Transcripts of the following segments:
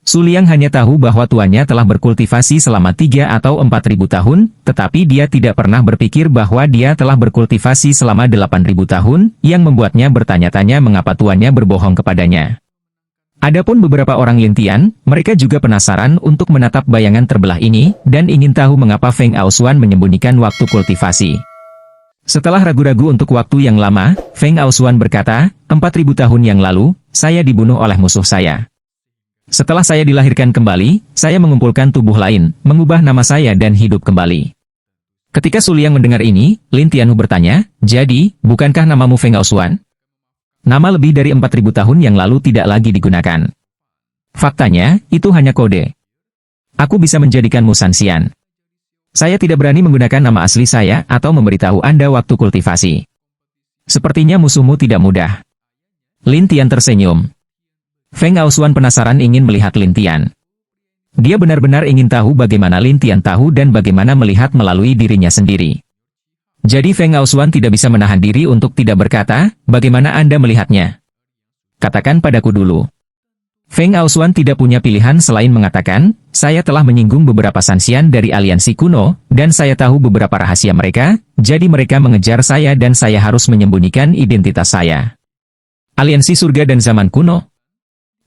Su Liang hanya tahu bahwa tuannya telah berkultivasi selama 3 atau 4.000 tahun, tetapi dia tidak pernah berpikir bahwa dia telah berkultivasi selama 8.000 tahun, yang membuatnya bertanya-tanya mengapa tuannya berbohong kepadanya. Adapun beberapa orang Lin Tian, mereka juga penasaran untuk menatap bayangan terbelah ini, dan ingin tahu mengapa Feng Aosuan menyembunyikan waktu kultivasi. Setelah ragu-ragu untuk waktu yang lama, Feng Aosuan berkata, 4.000 tahun yang lalu, saya dibunuh oleh musuh saya. Setelah saya dilahirkan kembali, saya mengumpulkan tubuh lain, mengubah nama saya dan hidup kembali. Ketika Su Liang mendengar ini, Lin Tianhu bertanya, jadi, bukankah namamu Feng Aosuan? Nama lebih dari 4.000 tahun yang lalu tidak lagi digunakan. Faktanya, itu hanya kode. Aku bisa menjadikanmu Sanxian. Saya tidak berani menggunakan nama asli saya atau memberitahu Anda waktu kultivasi. Sepertinya musuhmu tidak mudah. Lin Tian tersenyum. Feng Aosuan penasaran ingin melihat Lin Tian. Dia benar-benar ingin tahu bagaimana Lin Tian tahu dan bagaimana melihat melalui dirinya sendiri. Jadi Feng Aosuan tidak bisa menahan diri untuk tidak berkata, bagaimana Anda melihatnya? Katakan padaku dulu. Feng Aosuan tidak punya pilihan selain mengatakan, saya telah menyinggung beberapa Sanxian dari aliansi kuno, dan saya tahu beberapa rahasia mereka, jadi mereka mengejar saya dan saya harus menyembunyikan identitas saya. Aliansi surga dan zaman kuno?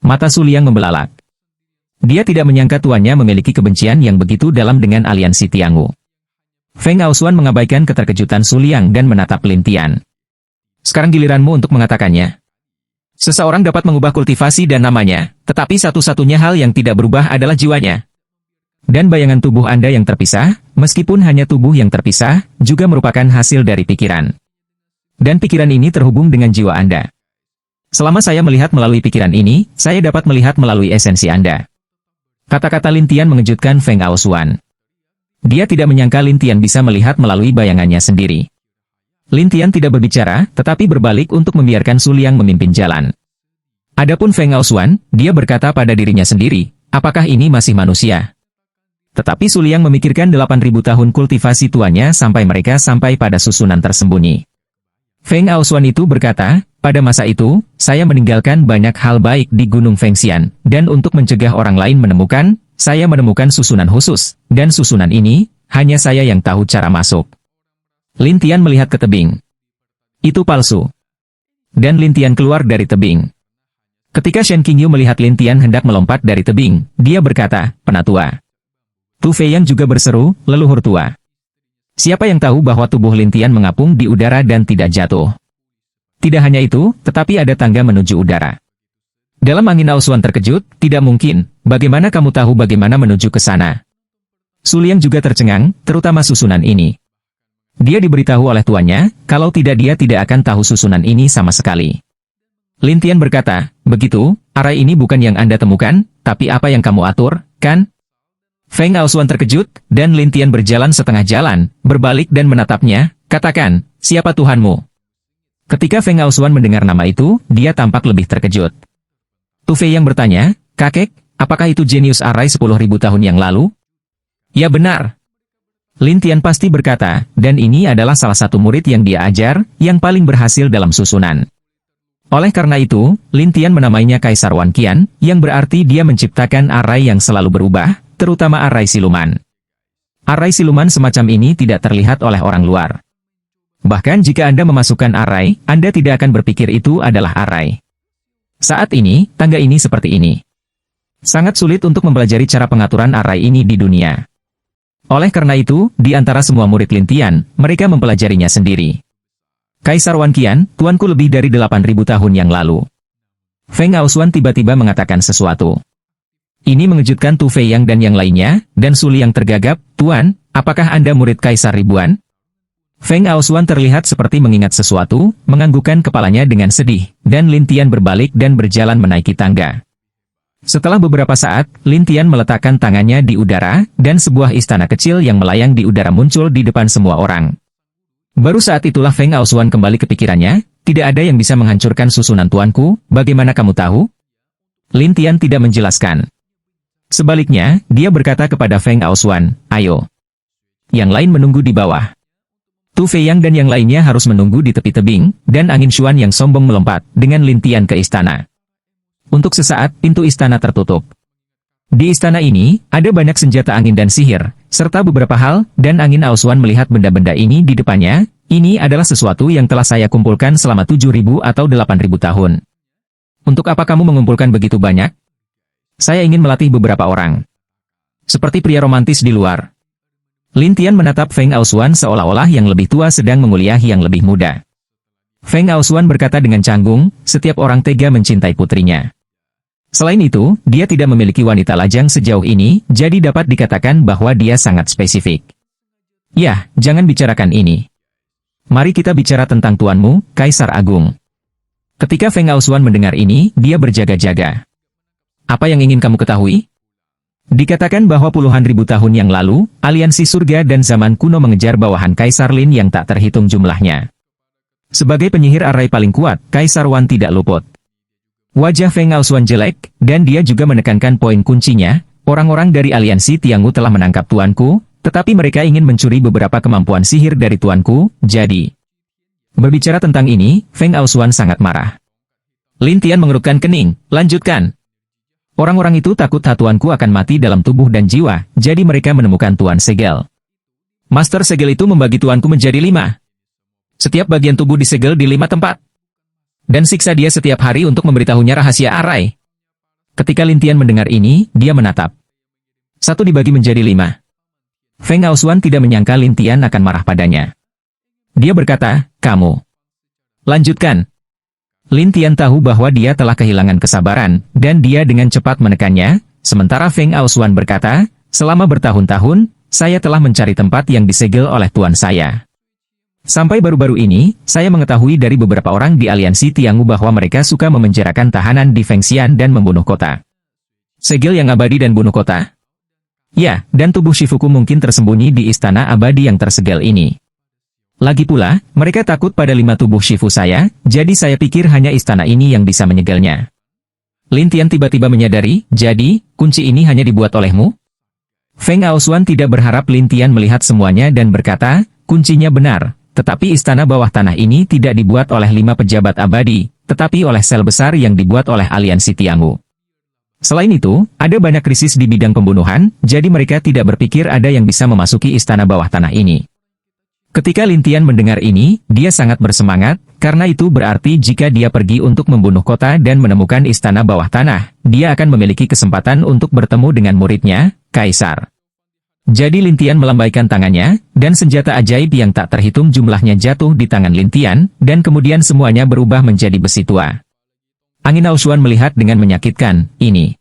Mata Su Liang membelalak. Dia tidak menyangka tuannya memiliki kebencian yang begitu dalam dengan aliansi Tiangu. Feng Aosuan mengabaikan keterkejutan Su Liang dan menatap Lin Tian. Sekarang giliranmu untuk mengatakannya. Seseorang dapat mengubah kultivasi dan namanya, tetapi satu-satunya hal yang tidak berubah adalah jiwanya. Dan bayangan tubuh Anda yang terpisah, meskipun hanya tubuh yang terpisah, juga merupakan hasil dari pikiran. Dan pikiran ini terhubung dengan jiwa Anda. Selama saya melihat melalui pikiran ini, saya dapat melihat melalui esensi Anda. Kata-kata Lin Tian mengejutkan Feng Aosuan. Dia tidak menyangka Lin Tian bisa melihat melalui bayangannya sendiri. Lin Tian tidak berbicara, tetapi berbalik untuk membiarkan Su Liang memimpin jalan. Adapun Feng Aosuan, dia berkata pada dirinya sendiri, apakah ini masih manusia? Tetapi Su Liang memikirkan 8.000 tahun kultivasi tuannya sampai mereka sampai pada susunan tersembunyi. Feng Aosuan itu berkata, pada masa itu, saya meninggalkan banyak hal baik di Gunung Fengxian, dan untuk mencegah orang lain menemukan, saya menemukan susunan khusus, dan susunan ini, hanya saya yang tahu cara masuk. Lin Tian melihat ke tebing. Itu palsu. Dan Lin Tian keluar dari tebing. Ketika Shen Qingyu melihat Lin Tian hendak melompat dari tebing, dia berkata, penatua. Tu Feiyang juga berseru, leluhur tua. Siapa yang tahu bahwa tubuh Lin Tian mengapung di udara dan tidak jatuh? Tidak hanya itu, tetapi ada tangga menuju udara. Dalam angin Aosuan terkejut, tidak mungkin, bagaimana kamu tahu bagaimana menuju ke sana? Su Liang juga tercengang, terutama susunan ini. Dia diberitahu oleh tuannya, kalau tidak dia tidak akan tahu susunan ini sama sekali. Lin Tian berkata, begitu, arai ini bukan yang Anda temukan, tapi apa yang kamu atur, kan? Feng Aosuan terkejut, dan Lin Tian berjalan setengah jalan, berbalik dan menatapnya, katakan, siapa Tuhanmu? Ketika Feng Aosuan mendengar nama itu, dia tampak lebih terkejut. Tu Feiyang bertanya, kakek, apakah itu jenius arai 10.000 tahun yang lalu? Ya benar. Lin Tian pasti berkata, dan ini adalah salah satu murid yang dia ajar, yang paling berhasil dalam susunan. Oleh karena itu, Lin Tian menamainya Kaisar Wan Qian, yang berarti dia menciptakan arai yang selalu berubah, terutama arai siluman. Arai siluman semacam ini tidak terlihat oleh orang luar. Bahkan jika Anda memasukkan arai, Anda tidak akan berpikir itu adalah arai. Saat ini, tangga ini seperti ini. Sangat sulit untuk mempelajari cara pengaturan arai ini di dunia. Oleh karena itu, di antara semua murid Lin Tian, mereka mempelajarinya sendiri. Kaisar Wan Qian, tuanku lebih dari 8.000 tahun yang lalu. Feng Aosuan tiba-tiba mengatakan sesuatu. Ini mengejutkan Tu Feiyang dan yang lainnya, dan Su Liang tergagap, Tuan, apakah Anda murid Kaisar Ribuan? Feng Aosuan terlihat seperti mengingat sesuatu, menganggukkan kepalanya dengan sedih, dan Lin Tian berbalik dan berjalan menaiki tangga. Setelah beberapa saat, Lin Tian meletakkan tangannya di udara, dan sebuah istana kecil yang melayang di udara muncul di depan semua orang. Baru saat itulah Feng Aosuan kembali ke pikirannya, tidak ada yang bisa menghancurkan susunan tuanku, bagaimana kamu tahu? Lin Tian tidak menjelaskan. Sebaliknya, dia berkata kepada Feng Aosuan, ayo. Yang lain menunggu di bawah. Tu Feiyang dan yang lainnya harus menunggu di tepi tebing, dan angin Xuan yang sombong melompat, dengan Lin Tian ke istana. Untuk sesaat, pintu istana tertutup. Di istana ini, ada banyak senjata angin dan sihir, serta beberapa hal, dan Angin Aoswan melihat benda-benda ini di depannya. Ini adalah sesuatu yang telah saya kumpulkan selama 7.000 atau 8.000 tahun. Untuk apa kamu mengumpulkan begitu banyak? Saya ingin melatih beberapa orang. Seperti pria romantis di luar. Lin Tian menatap Feng Aoswan seolah-olah yang lebih tua sedang menguliahi yang lebih muda. Feng Aoswan berkata dengan canggung, setiap orang tega mencintai putrinya. Selain itu, dia tidak memiliki wanita lajang sejauh ini, jadi dapat dikatakan bahwa dia sangat spesifik. Ya, jangan bicarakan ini. Mari kita bicara tentang tuanmu, Kaisar Agung. Ketika Feng Aoswan mendengar ini, dia berjaga-jaga. Apa yang ingin kamu ketahui? Dikatakan bahwa puluhan ribu tahun yang lalu, aliansi surga dan zaman kuno mengejar bawahan Kaisar Lin yang tak terhitung jumlahnya. Sebagai penyihir arai paling kuat, Kaisar Wan tidak luput. Wajah Feng Aoswan jelek, dan dia juga menekankan poin kuncinya, orang-orang dari aliansi Tianggu telah menangkap tuanku, tetapi mereka ingin mencuri beberapa kemampuan sihir dari tuanku, jadi. Berbicara tentang ini, Feng Aoswan sangat marah. Lin Tian mengerutkan kening, lanjutkan. Orang-orang itu takut tuanku akan mati dalam tubuh dan jiwa, jadi mereka menemukan Tuan Segel. Master Segel itu membagi tuanku menjadi 5. Setiap bagian tubuh disegel di 5 tempat. Dan siksa dia setiap hari untuk memberitahunya rahasia arai. Ketika Lin Tian mendengar ini, dia menatap. 1 dibagi menjadi 5. Feng Aoswan tidak menyangka Lin Tian akan marah padanya. Dia berkata, kamu. Lanjutkan. Lin Tian tahu bahwa dia telah kehilangan kesabaran, dan dia dengan cepat menekannya, sementara Feng Aoswan berkata, selama bertahun-tahun, saya telah mencari tempat yang disegel oleh tuan saya. Sampai baru-baru ini, saya mengetahui dari beberapa orang di aliansi Tianggu bahwa mereka suka memenjarakan tahanan di Fengxian dan membunuh kota. Segel yang abadi dan bunuh kota? Ya, dan tubuh Shifuku mungkin tersembunyi di istana abadi yang tersegel ini. Lagi pula, mereka takut pada 5 tubuh Shifu saya, jadi saya pikir hanya istana ini yang bisa menyegelnya. Lin Tian tiba-tiba menyadari, jadi, kunci ini hanya dibuat olehmu? Feng Aoswan tidak berharap Lin Tian melihat semuanya dan berkata, kuncinya benar. Tetapi istana bawah tanah ini tidak dibuat oleh 5 pejabat abadi, tetapi oleh sel besar yang dibuat oleh aliansi Tianggu. Selain itu, ada banyak krisis di bidang pembunuhan, jadi mereka tidak berpikir ada yang bisa memasuki istana bawah tanah ini. Ketika Lin Tian mendengar ini, dia sangat bersemangat, karena itu berarti jika dia pergi untuk membunuh kota dan menemukan istana bawah tanah, dia akan memiliki kesempatan untuk bertemu dengan muridnya, Kaisar. Jadi Lin Tian melambaikan tangannya, dan senjata ajaib yang tak terhitung jumlahnya jatuh di tangan Lin Tian, dan kemudian semuanya berubah menjadi besi tua. Angin Aoswan melihat dengan menyakitkan, ini.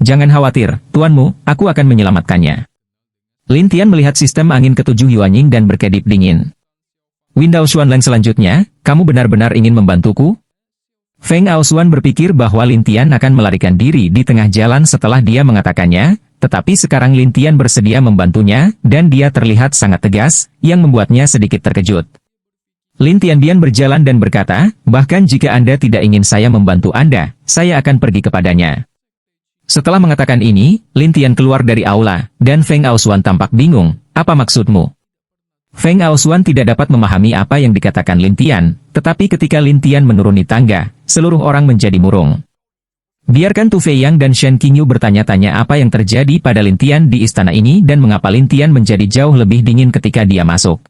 Jangan khawatir, tuanmu, aku akan menyelamatkannya. Lin Tian melihat sistem angin ketujuh Yuanying dan berkedip dingin. Wind Aoswan Lang selanjutnya, kamu benar-benar ingin membantuku? Feng Aoswan berpikir bahwa Lin Tian akan melarikan diri di tengah jalan setelah dia mengatakannya, tetapi sekarang Lin Tian bersedia membantunya, dan dia terlihat sangat tegas, yang membuatnya sedikit terkejut. Lin Tianbian berjalan dan berkata, bahkan jika Anda tidak ingin saya membantu Anda, saya akan pergi kepadanya. Setelah mengatakan ini, Lin Tian keluar dari aula, dan Feng Aoswan tampak bingung, apa maksudmu? Feng Aoswan tidak dapat memahami apa yang dikatakan Lin Tian, tetapi ketika Lin Tian menuruni tangga, seluruh orang menjadi murung. Biarkan Tu Fei Yang dan Shen Qingyu bertanya-tanya apa yang terjadi pada Lin Tian di istana ini dan mengapa Lin Tian menjadi jauh lebih dingin ketika dia masuk.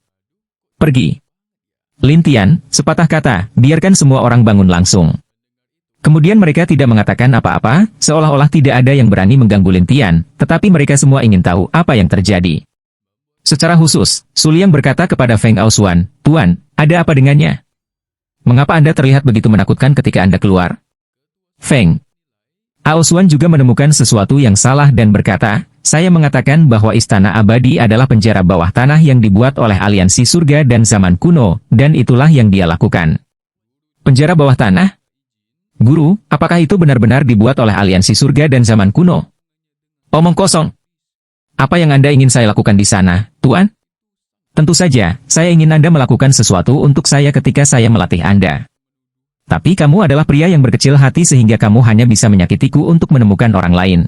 Pergi. Lin Tian, sepatah kata, biarkan semua orang bangun langsung. Kemudian mereka tidak mengatakan apa-apa, seolah-olah tidak ada yang berani mengganggu Lin Tian, tetapi mereka semua ingin tahu apa yang terjadi. Secara khusus, Su Liang berkata kepada Feng Aoswan, Tuan, ada apa dengannya? Mengapa Anda terlihat begitu menakutkan ketika Anda keluar? Feng Aoswan juga menemukan sesuatu yang salah dan berkata, saya mengatakan bahwa istana abadi adalah penjara bawah tanah yang dibuat oleh aliansi surga dan zaman kuno, dan itulah yang dia lakukan. Penjara bawah tanah? Guru, apakah itu benar-benar dibuat oleh aliansi surga dan zaman kuno? Omong kosong. Apa yang Anda ingin saya lakukan di sana, Tuan? Tentu saja, saya ingin Anda melakukan sesuatu untuk saya ketika saya melatih Anda. Tapi kamu adalah pria yang berkecil hati sehingga kamu hanya bisa menyakitiku untuk menemukan orang lain.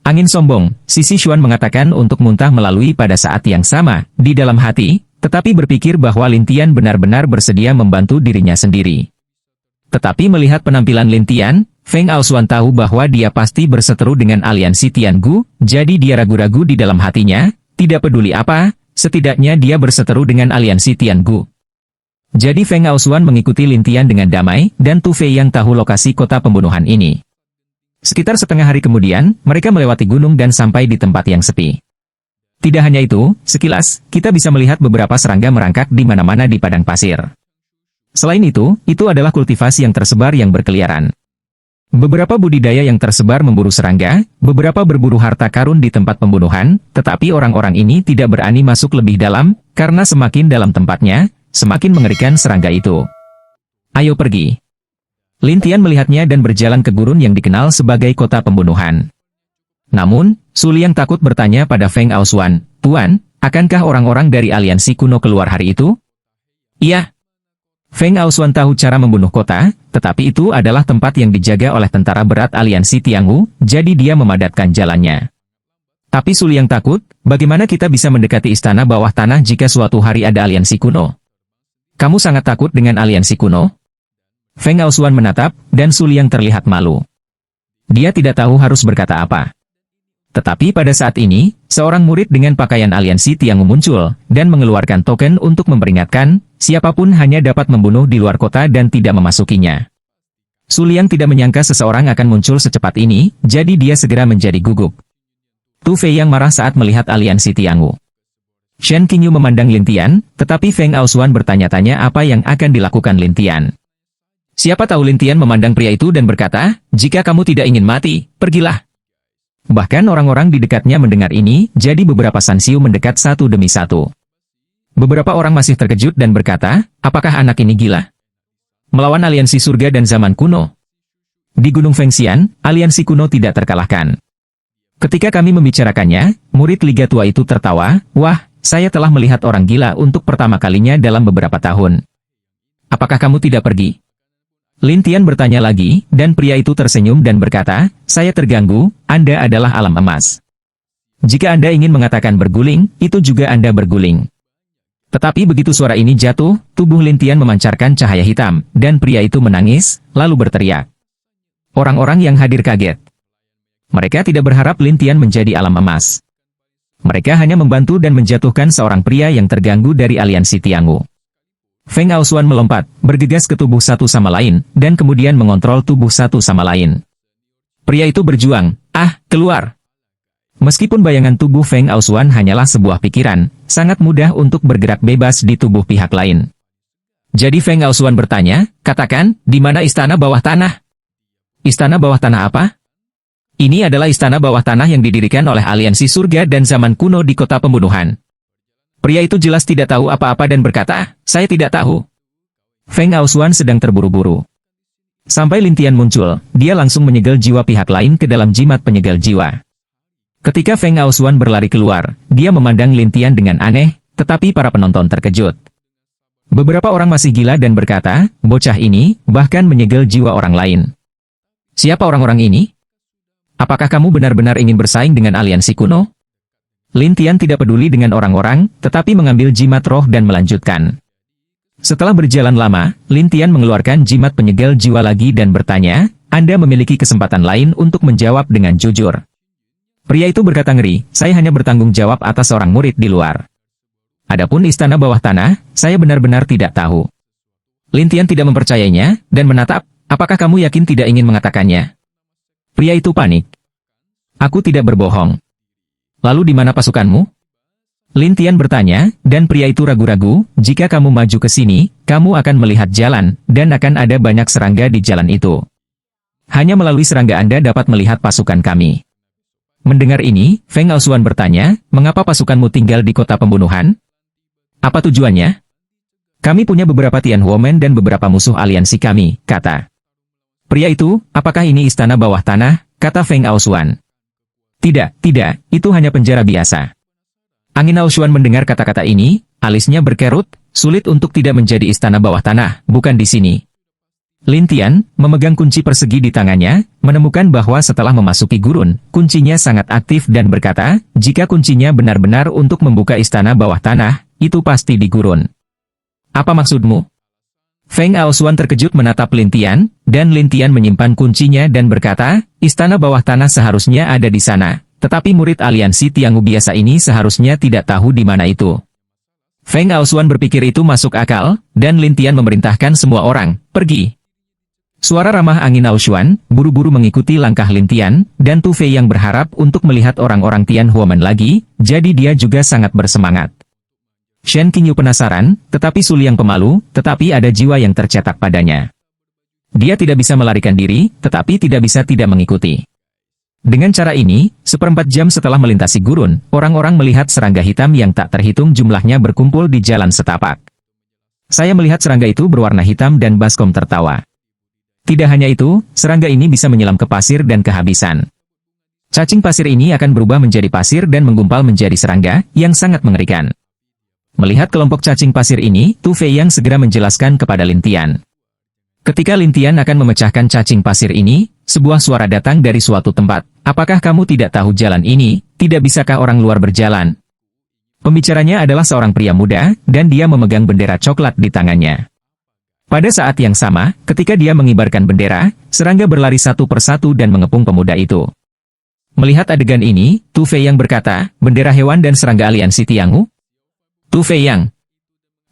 Angin sombong, Sisi Xuan mengatakan untuk muntah melalui pada saat yang sama, di dalam hati, tetapi berpikir bahwa Lin Tian benar-benar bersedia membantu dirinya sendiri. Tetapi melihat penampilan Lin Tian, Feng Aosuan tahu bahwa dia pasti berseteru dengan aliansi Tiangu, jadi dia ragu-ragu di dalam hatinya, tidak peduli apa, setidaknya dia berseteru dengan aliansi Tiangu. Jadi Feng Aosuan mengikuti Lin Tian dengan damai, dan Tu Fei yang tahu lokasi kota pembunuhan ini. Sekitar setengah hari kemudian, mereka melewati gunung dan sampai di tempat yang sepi. Tidak hanya itu, sekilas, kita bisa melihat beberapa serangga merangkak di mana-mana di padang pasir. Selain itu adalah kultivasi yang tersebar yang berkeliaran. Beberapa budidaya yang tersebar memburu serangga, beberapa berburu harta karun di tempat pembunuhan, tetapi orang-orang ini tidak berani masuk lebih dalam, karena semakin dalam tempatnya, semakin mengerikan serangga itu. Ayo pergi. Lin Tian melihatnya dan berjalan ke gurun yang dikenal sebagai kota pembunuhan. Namun, Su Liang takut bertanya pada Feng Aosuan, "Tuan, akankah orang-orang dari aliansi kuno keluar hari itu?" "Iya." Feng Aosuan tahu cara membunuh kota, tetapi itu adalah tempat yang dijaga oleh tentara berat aliansi Tiangu, jadi dia memadatkan jalannya. Tapi Su Liang takut, bagaimana kita bisa mendekati istana bawah tanah jika suatu hari ada aliansi kuno? Kamu sangat takut dengan aliansi kuno? Feng Aosuan menatap, dan Su Liang terlihat malu. Dia tidak tahu harus berkata apa. Tetapi pada saat ini, seorang murid dengan pakaian aliansi Tiangu muncul, dan mengeluarkan token untuk memperingatkan, siapapun hanya dapat membunuh di luar kota dan tidak memasukinya. Su Liang tidak menyangka seseorang akan muncul secepat ini, jadi dia segera menjadi gugup. Tu Fei yang marah saat melihat aliansi Tiangu. Shen Qingyu memandang Lin Tian, tetapi Feng Aosuan bertanya-tanya apa yang akan dilakukan Lin Tian. Siapa tahu Lin Tian memandang pria itu dan berkata, "Jika kamu tidak ingin mati, pergilah." Bahkan orang-orang di dekatnya mendengar ini, jadi beberapa Sanxiu mendekat satu demi satu. Beberapa orang masih terkejut dan berkata, apakah anak ini gila? Melawan aliansi surga dan zaman kuno. Di Gunung Fengxian, aliansi kuno tidak terkalahkan. Ketika kami membicarakannya, murid Liga Tua itu tertawa, wah, saya telah melihat orang gila untuk pertama kalinya dalam beberapa tahun. Apakah kamu tidak pergi? Lin Tian bertanya lagi, dan pria itu tersenyum dan berkata, saya terganggu, Anda adalah alam emas. Jika Anda ingin mengatakan berguling, itu juga Anda berguling. Tetapi begitu suara ini jatuh, tubuh Lin Tian memancarkan cahaya hitam, dan pria itu menangis, lalu berteriak. Orang-orang yang hadir kaget. Mereka tidak berharap Lin Tian menjadi alam emas. Mereka hanya membantu dan menjatuhkan seorang pria yang terganggu dari aliansi Tiangu. Feng Aosuan melompat, bergegas ke tubuh satu sama lain, dan kemudian mengontrol tubuh satu sama lain. Pria itu berjuang, keluar! Meskipun bayangan tubuh Feng Aosuan hanyalah sebuah pikiran, sangat mudah untuk bergerak bebas di tubuh pihak lain. Jadi Feng Aosuan bertanya, katakan, di mana istana bawah tanah? Istana bawah tanah apa? Ini adalah istana bawah tanah yang didirikan oleh aliansi surga dan zaman kuno di kota pembunuhan. Pria itu jelas tidak tahu apa-apa dan berkata, saya tidak tahu. Feng Aosuan sedang terburu-buru. Sampai Lin Tian muncul, dia langsung menyegel jiwa pihak lain ke dalam jimat penyegel jiwa. Ketika Feng Aosuan berlari keluar, dia memandang Lin Tian dengan aneh, tetapi para penonton terkejut. Beberapa orang masih gila dan berkata, bocah ini, bahkan menyegel jiwa orang lain. Siapa orang-orang ini? Apakah kamu benar-benar ingin bersaing dengan aliansi kuno? Lin Tian tidak peduli dengan orang-orang, tetapi mengambil jimat roh dan melanjutkan. Setelah berjalan lama, Lin Tian mengeluarkan jimat penyegel jiwa lagi dan bertanya, Anda memiliki kesempatan lain untuk menjawab dengan jujur. Pria itu berkata ngeri, saya hanya bertanggung jawab atas seorang murid di luar. Adapun istana bawah tanah, saya benar-benar tidak tahu. Lin Tian tidak mempercayainya, dan menatap, apakah kamu yakin tidak ingin mengatakannya? Pria itu panik. Aku tidak berbohong. Lalu di mana pasukanmu? Lin Tian bertanya, dan pria itu ragu-ragu, jika kamu maju ke sini, kamu akan melihat jalan, dan akan ada banyak serangga di jalan itu. Hanya melalui serangga Anda dapat melihat pasukan kami. Mendengar ini, Feng Aosuan bertanya, mengapa pasukanmu tinggal di kota pembunuhan? Apa tujuannya? Kami punya beberapa Tianhuomen dan beberapa musuh aliansi kami, kata. Pria itu, apakah ini istana bawah tanah? Kata Feng Aosuan. Tidak, itu hanya penjara biasa. Angin Aosuan mendengar kata-kata ini, alisnya berkerut, sulit untuk tidak menjadi istana bawah tanah, bukan di sini. Lin Tian, memegang kunci persegi di tangannya, menemukan bahwa setelah memasuki gurun, kuncinya sangat aktif dan berkata, jika kuncinya benar-benar untuk membuka istana bawah tanah, itu pasti di gurun. Apa maksudmu? Feng Aosuan terkejut menatap Lin Tian, dan Lin Tian menyimpan kuncinya dan berkata, istana bawah tanah seharusnya ada di sana, tetapi murid aliansi Tiangu biasa ini seharusnya tidak tahu di mana itu. Feng Aosuan berpikir itu masuk akal, dan Lin Tian memerintahkan semua orang, pergi. Suara ramah angin Aosuan, buru-buru mengikuti langkah Lin Tian, dan Tu Fei yang berharap untuk melihat orang-orang Tian Huomen lagi, jadi dia juga sangat bersemangat. Shen Qingyu penasaran, tetapi Su Liang pemalu, tetapi ada jiwa yang tercetak padanya. Dia tidak bisa melarikan diri, tetapi tidak bisa tidak mengikuti. Dengan cara ini, 1/4 jam setelah melintasi gurun, orang-orang melihat serangga hitam yang tak terhitung jumlahnya berkumpul di jalan setapak. Saya melihat serangga itu berwarna hitam dan Baskom tertawa. Tidak hanya itu, serangga ini bisa menyelam ke pasir dan kehabisan. Cacing pasir ini akan berubah menjadi pasir dan menggumpal menjadi serangga, yang sangat mengerikan. Melihat kelompok cacing pasir ini, Tu Fei yang segera menjelaskan kepada Lin Tian. Ketika Lin Tian akan memecahkan cacing pasir ini, sebuah suara datang dari suatu tempat. Apakah kamu tidak tahu jalan ini? Tidak bisakah orang luar berjalan? Pembicaranya adalah seorang pria muda, dan dia memegang bendera coklat di tangannya. Pada saat yang sama, ketika dia mengibarkan bendera, serangga berlari satu persatu dan mengepung pemuda itu. Melihat adegan ini, Tu Fei yang berkata, bendera hewan dan serangga aliansi Tiangu? Tu Fei Yang.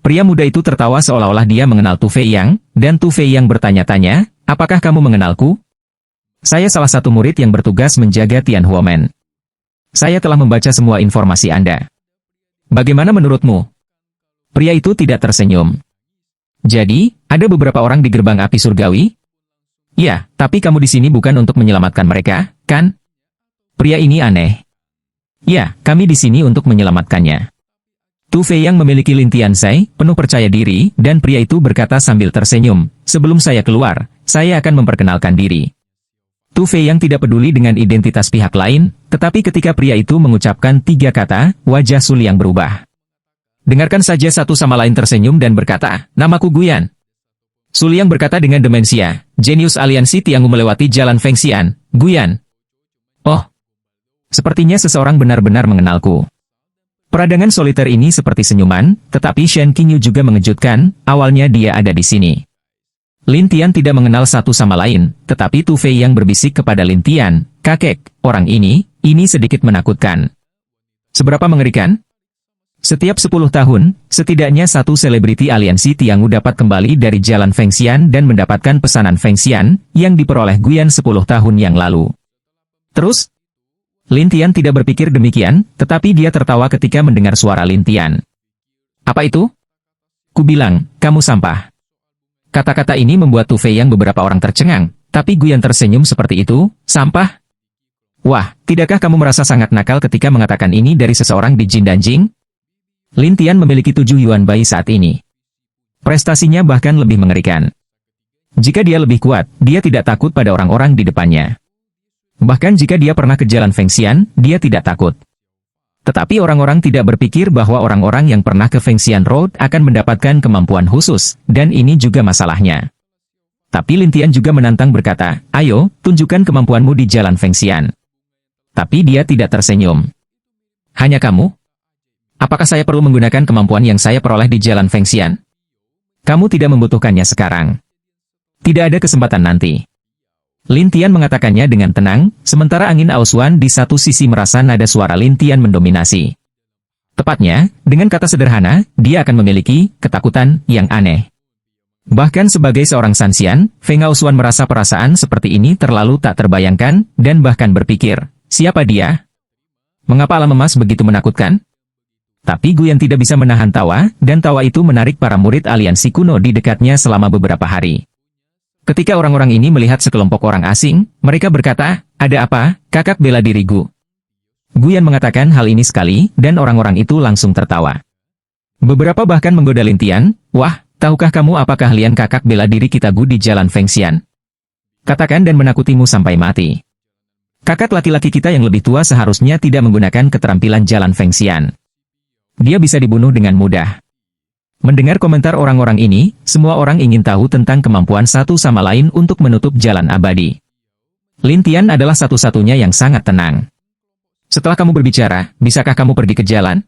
Pria muda itu tertawa seolah-olah dia mengenal Tu Fei Yang, dan Tu Fei Yang bertanya-tanya, apakah kamu mengenalku? Saya salah satu murid yang bertugas menjaga Tian Huomen. Saya telah membaca semua informasi Anda. Bagaimana menurutmu? Pria itu tidak tersenyum. Jadi, ada beberapa orang di gerbang api surgawi? Ya, tapi kamu di sini bukan untuk menyelamatkan mereka, kan? Pria ini aneh. Ya, kami di sini untuk menyelamatkannya. Tu Fei yang memiliki Lin Tianzai, penuh percaya diri, dan pria itu berkata sambil tersenyum, sebelum saya keluar, saya akan memperkenalkan diri. Tu Fei yang tidak peduli dengan identitas pihak lain, tetapi ketika pria itu mengucapkan 3 kata, wajah Su Liang berubah. Dengarkan saja satu sama lain tersenyum dan berkata, namaku Guyan. Su Liang berkata dengan demensia, jenius aliansi Tiangu melewati jalan Fengxian, Guyan. Oh, sepertinya seseorang benar-benar mengenalku. Peradangan soliter ini seperti senyuman, tetapi Shen Qingyu juga mengejutkan, awalnya dia ada di sini. Lin Tian tidak mengenal satu sama lain, tetapi Tu Fei yang berbisik kepada Lin Tian, kakek, orang ini sedikit menakutkan. Seberapa mengerikan? Setiap 10 tahun, setidaknya satu selebriti aliansi Tiangu dapat kembali dari jalan Fengxian dan mendapatkan pesanan Fengxian, yang diperoleh Guyan 10 tahun yang lalu. Terus? Lin Tian tidak berpikir demikian, tetapi dia tertawa ketika mendengar suara Lin Tian. Apa itu? Kubilang, kamu sampah. Kata-kata ini membuat Tu Fei yang beberapa orang tercengang, tapi Guyan tersenyum seperti itu, sampah? Wah, tidakkah kamu merasa sangat nakal ketika mengatakan ini dari seseorang di Jin dan Jing? Lin Tian memiliki 7 Yuan Bai saat ini. Prestasinya bahkan lebih mengerikan. Jika dia lebih kuat, dia tidak takut pada orang-orang di depannya. Bahkan jika dia pernah ke jalan Fengxian, dia tidak takut. Tetapi orang-orang tidak berpikir bahwa orang-orang yang pernah ke Fengxian Road akan mendapatkan kemampuan khusus, dan ini juga masalahnya. Tapi Lin Tian juga menantang berkata, ayo, tunjukkan kemampuanmu di jalan Fengxian. Tapi dia tidak tersenyum. Hanya kamu? Apakah saya perlu menggunakan kemampuan yang saya peroleh di jalan Fengxian? Kamu tidak membutuhkannya sekarang. Tidak ada kesempatan nanti. Lin Tian mengatakannya dengan tenang, sementara angin Aosuan di satu sisi merasa nada suara Lin Tian mendominasi. Tepatnya, dengan kata sederhana, dia akan memiliki ketakutan yang aneh. Bahkan sebagai seorang Sanxian, Feng Aosuan merasa perasaan seperti ini terlalu tak terbayangkan, dan bahkan berpikir, siapa dia? Mengapa alam emas begitu menakutkan? Tapi Guyan tidak bisa menahan tawa, dan tawa itu menarik para murid aliansi kuno di dekatnya selama beberapa hari. Ketika orang-orang ini melihat sekelompok orang asing, mereka berkata, ada apa, kakak bela diri Gu? Guyan mengatakan hal ini sekali, dan orang-orang itu langsung tertawa. Beberapa bahkan menggoda Lin Tian, wah, tahukah kamu apa keahlian kakak bela diri kita Gu di jalan Fengxian? Katakan dan menakutimu sampai mati. Kakak laki-laki kita yang lebih tua seharusnya tidak menggunakan keterampilan jalan Fengxian. Dia bisa dibunuh dengan mudah. Mendengar komentar orang-orang ini, semua orang ingin tahu tentang kemampuan satu sama lain untuk menutup jalan abadi. Lin Tian adalah satu-satunya yang sangat tenang. Setelah kamu berbicara, bisakah kamu pergi ke jalan?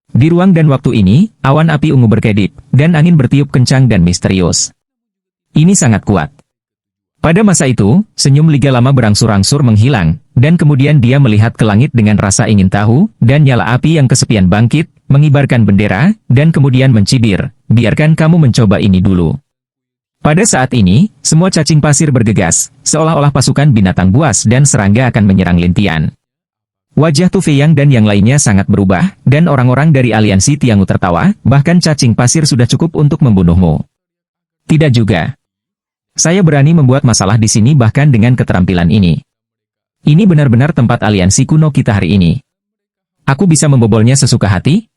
Di ruang dan waktu ini, awan api ungu berkedip, dan angin bertiup kencang dan misterius. Ini sangat kuat. Pada masa itu, senyum Liga Lama berangsur-angsur menghilang, dan kemudian dia melihat ke langit dengan rasa ingin tahu, dan nyala api yang kesepian bangkit, mengibarkan bendera, dan kemudian mencibir, biarkan kamu mencoba ini dulu. Pada saat ini, semua cacing pasir bergegas, seolah-olah pasukan binatang buas dan serangga akan menyerang Lintian. Wajah Tu Fei Yang dan yang lainnya sangat berubah, dan orang-orang dari aliansi Tiangu tertawa, bahkan cacing pasir sudah cukup untuk membunuhmu. Tidak juga. Saya berani membuat masalah di sini bahkan dengan keterampilan ini. Ini benar-benar tempat aliansi kuno kita hari ini. Aku bisa membobolnya sesuka hati?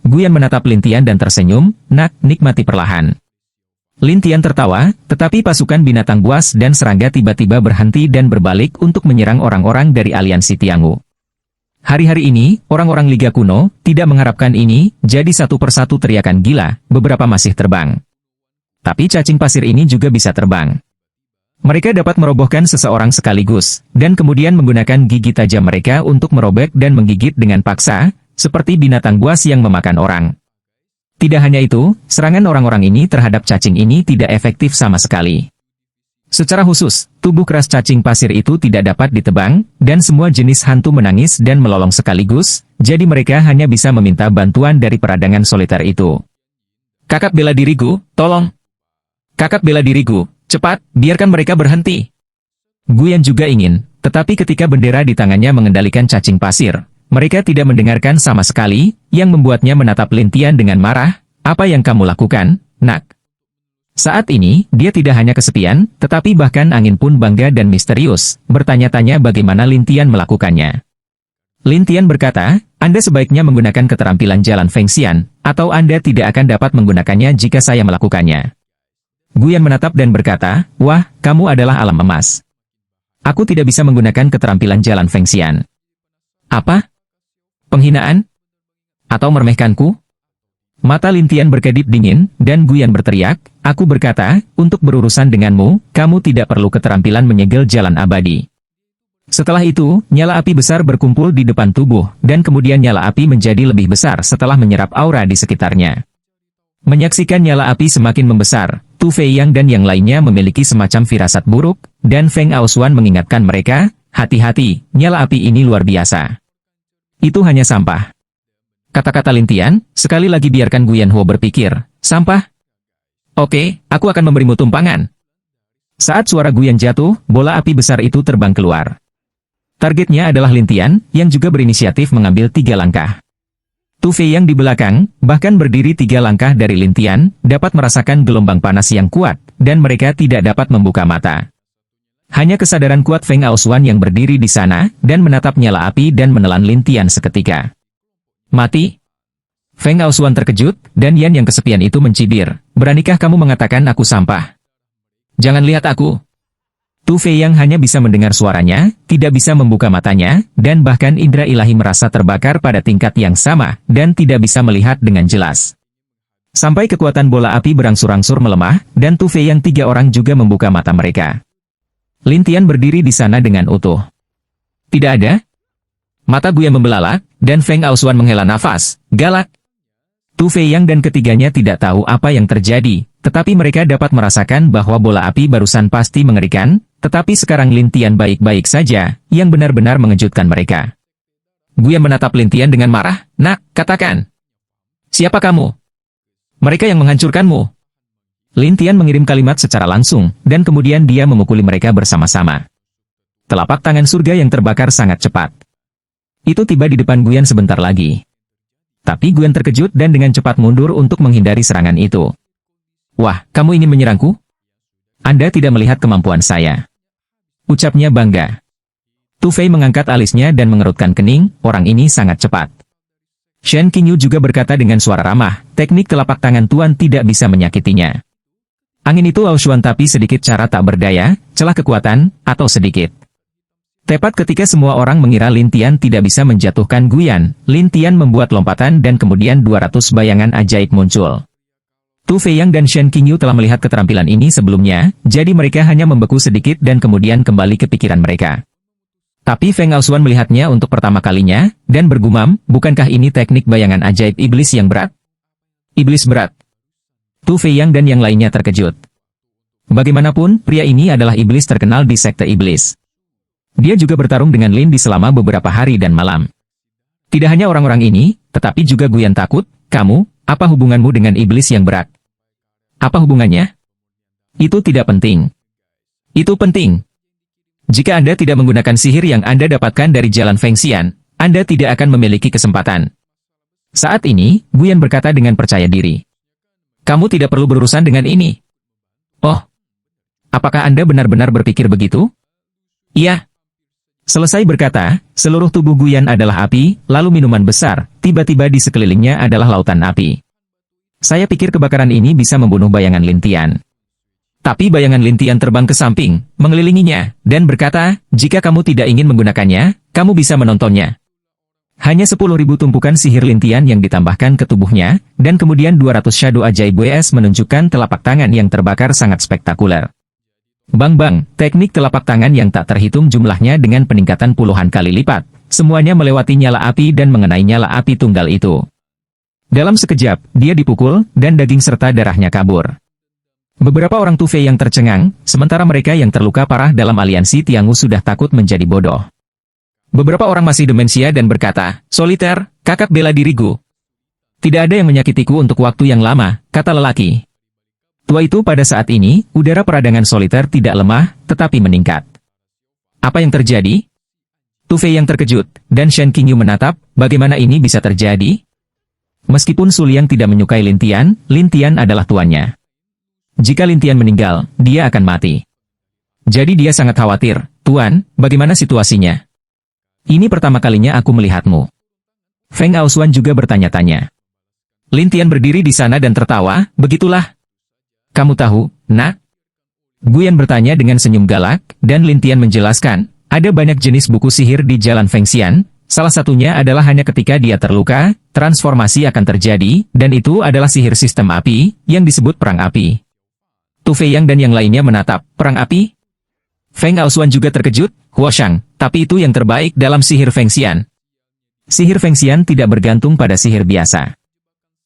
Guyan menatap Lintian dan tersenyum, nak, nikmati perlahan. Lintian tertawa, tetapi pasukan binatang buas dan serangga tiba-tiba berhenti dan berbalik untuk menyerang orang-orang dari aliansi Tiangu. Hari-hari ini, orang-orang Liga Kuno tidak mengharapkan ini, jadi satu persatu teriakan gila, beberapa masih terbang. Tapi cacing pasir ini juga bisa terbang. Mereka dapat merobohkan seseorang sekaligus, dan kemudian menggunakan gigi tajam mereka untuk merobek dan menggigit dengan paksa, seperti binatang buas yang memakan orang. Tidak hanya itu, serangan orang-orang ini terhadap cacing ini tidak efektif sama sekali. Secara khusus, tubuh keras cacing pasir itu tidak dapat ditebang, dan semua jenis hantu menangis dan melolong sekaligus, jadi mereka hanya bisa meminta bantuan dari peradangan soliter itu. Kakak bela diriku, tolong! Kakak bela diriku, cepat, biarkan mereka berhenti. Guyan juga ingin, tetapi ketika bendera di tangannya mengendalikan cacing pasir, mereka tidak mendengarkan sama sekali, yang membuatnya menatap Lintian dengan marah, apa yang kamu lakukan, nak? Saat ini, dia tidak hanya kesepian, tetapi bahkan angin pun bangga dan misterius, bertanya-tanya bagaimana Lintian melakukannya. Lintian berkata, Anda sebaiknya menggunakan keterampilan jalan Fengxian, atau Anda tidak akan dapat menggunakannya jika saya melakukannya. Guyan menatap dan berkata, wah, kamu adalah alam emas. Aku tidak bisa menggunakan keterampilan jalan Fengxian. Apa? Penghinaan? Atau meremehkanku? Mata Lintian berkedip dingin, dan Guyan berteriak, aku berkata, untuk berurusan denganmu, kamu tidak perlu keterampilan menyegel jalan abadi. Setelah itu, nyala api besar berkumpul di depan tubuh, dan kemudian nyala api menjadi lebih besar setelah menyerap aura di sekitarnya. Menyaksikan nyala api semakin membesar, Tu Fei Yang dan yang lainnya memiliki semacam firasat buruk, dan Feng Aosuan mengingatkan mereka, hati-hati, nyala api ini luar biasa. Itu hanya sampah. Kata-kata Lintian, sekali lagi biarkan Guyan Huo berpikir, sampah? Oke, aku akan memberimu tumpangan. Saat suara Guyan jatuh, bola api besar itu terbang keluar. Targetnya adalah Lintian, yang juga berinisiatif mengambil 3 langkah. Tu Fei Yang di belakang, bahkan berdiri 3 langkah dari Lintian, dapat merasakan gelombang panas yang kuat, dan mereka tidak dapat membuka mata. Hanya kesadaran kuat Feng Aosuan yang berdiri di sana, dan menatap nyala api dan menelan Lintian seketika. Mati? Feng Aosuan terkejut, dan Yan yang kesepian itu mencibir, beranikah kamu mengatakan aku sampah? Jangan lihat aku. Tu Fei Yang hanya bisa mendengar suaranya, tidak bisa membuka matanya, dan bahkan indera ilahi merasa terbakar pada tingkat yang sama, dan tidak bisa melihat dengan jelas. Sampai kekuatan bola api berangsur-angsur melemah, dan Tu Fei Yang 3 orang juga membuka mata mereka. Lintian berdiri di sana dengan utuh. Tidak ada? Mata Guyan membelalak, dan Feng Aosuan menghela nafas, galak. Tu Fei Yang dan ketiganya tidak tahu apa yang terjadi, tetapi mereka dapat merasakan bahwa bola api barusan pasti mengerikan, tetapi sekarang Lintian baik-baik saja, yang benar-benar mengejutkan mereka. Guyan menatap Lintian dengan marah, nak, katakan. Siapa kamu? Mereka yang menghancurkanmu. Lintian mengirim kalimat secara langsung, dan kemudian dia memukuli mereka bersama-sama. Telapak tangan surga yang terbakar sangat cepat. Itu tiba di depan Guyan sebentar lagi. Tapi Guyan terkejut dan dengan cepat mundur untuk menghindari serangan itu. Wah, kamu ingin menyerangku? Anda tidak melihat kemampuan saya. Ucapnya bangga. Tu Fei mengangkat alisnya dan mengerutkan kening, orang ini sangat cepat. Shen Qingyu juga berkata dengan suara ramah, teknik telapak tangan Tuan tidak bisa menyakitinya. Angin itu Aosuan tapi sedikit cara tak berdaya, celah kekuatan, atau sedikit. Tepat ketika semua orang mengira Lintian tidak bisa menjatuhkan Guyan, Lintian membuat lompatan dan kemudian 200 bayangan ajaib muncul. Tu Fei Yang dan Shen Qingyu telah melihat keterampilan ini sebelumnya, jadi mereka hanya membeku sedikit dan kemudian kembali ke pikiran mereka. Tapi Feng Aosuan melihatnya untuk pertama kalinya, dan bergumam, bukankah ini teknik bayangan ajaib iblis yang berat? Iblis berat. Tu Fei Yang dan yang lainnya terkejut. Bagaimanapun, pria ini adalah iblis terkenal di sekte iblis. Dia juga bertarung dengan Lin Di selama beberapa hari dan malam. Tidak hanya orang-orang ini, tetapi juga Guyan takut. Kamu, apa hubunganmu dengan iblis yang berat? Apa hubungannya? Itu tidak penting. Itu penting. Jika Anda tidak menggunakan sihir yang Anda dapatkan dari jalan Feng Xian, Anda tidak akan memiliki kesempatan. Saat ini, Guyan berkata dengan percaya diri. Kamu tidak perlu berurusan dengan ini. Oh, apakah Anda benar-benar berpikir begitu? Iya. Selesai berkata, seluruh tubuh Guyan adalah api, lalu minuman besar, tiba-tiba di sekelilingnya adalah lautan api. Saya pikir kebakaran ini bisa membunuh bayangan Lin Tian. Tapi bayangan Lin Tian terbang ke samping, mengelilinginya, dan berkata, jika kamu tidak ingin menggunakannya, kamu bisa menontonnya. Hanya 10.000 tumpukan sihir Lin Tian yang ditambahkan ke tubuhnya, dan kemudian 200 shadow ajaib WS menunjukkan telapak tangan yang terbakar sangat spektakuler. Bang-bang, teknik telapak tangan yang tak terhitung jumlahnya dengan peningkatan puluhan kali lipat, semuanya melewati nyala api dan mengenai nyala api tunggal itu. Dalam sekejap, dia dipukul, dan daging serta darahnya kabur. Beberapa orang Tufei yang tercengang, sementara mereka yang terluka parah dalam aliansi Tiangu sudah takut menjadi bodoh. Beberapa orang masih demensia dan berkata, Soliter, kakak bela diriku. Tidak ada yang menyakitiku untuk waktu yang lama, kata lelaki. Tua itu pada saat ini, udara peradangan Soliter tidak lemah, tetapi meningkat. Apa yang terjadi? Tufei yang terkejut, dan Shen Qingyu menatap, bagaimana ini bisa terjadi? Meskipun Su Liang tidak menyukai Lin Tian adalah tuannya. Jika Lin Tian meninggal, dia akan mati. Jadi dia sangat khawatir. Tuan, bagaimana situasinya? Ini pertama kalinya aku melihatmu. Feng Aosuan juga bertanya-tanya. Lin Tian berdiri di sana dan tertawa, begitulah. Kamu tahu, nak? Guyan bertanya dengan senyum galak, dan Lin Tian menjelaskan, ada banyak jenis buku sihir di jalan Feng Xian, salah satunya adalah hanya ketika dia terluka, transformasi akan terjadi, dan itu adalah sihir sistem api, yang disebut perang api. Tu Fei Yang dan yang lainnya menatap, perang api? Feng Aosuan juga terkejut, Huoshang, tapi itu yang terbaik dalam sihir Feng Xian. Sihir Feng Xian tidak bergantung pada sihir biasa.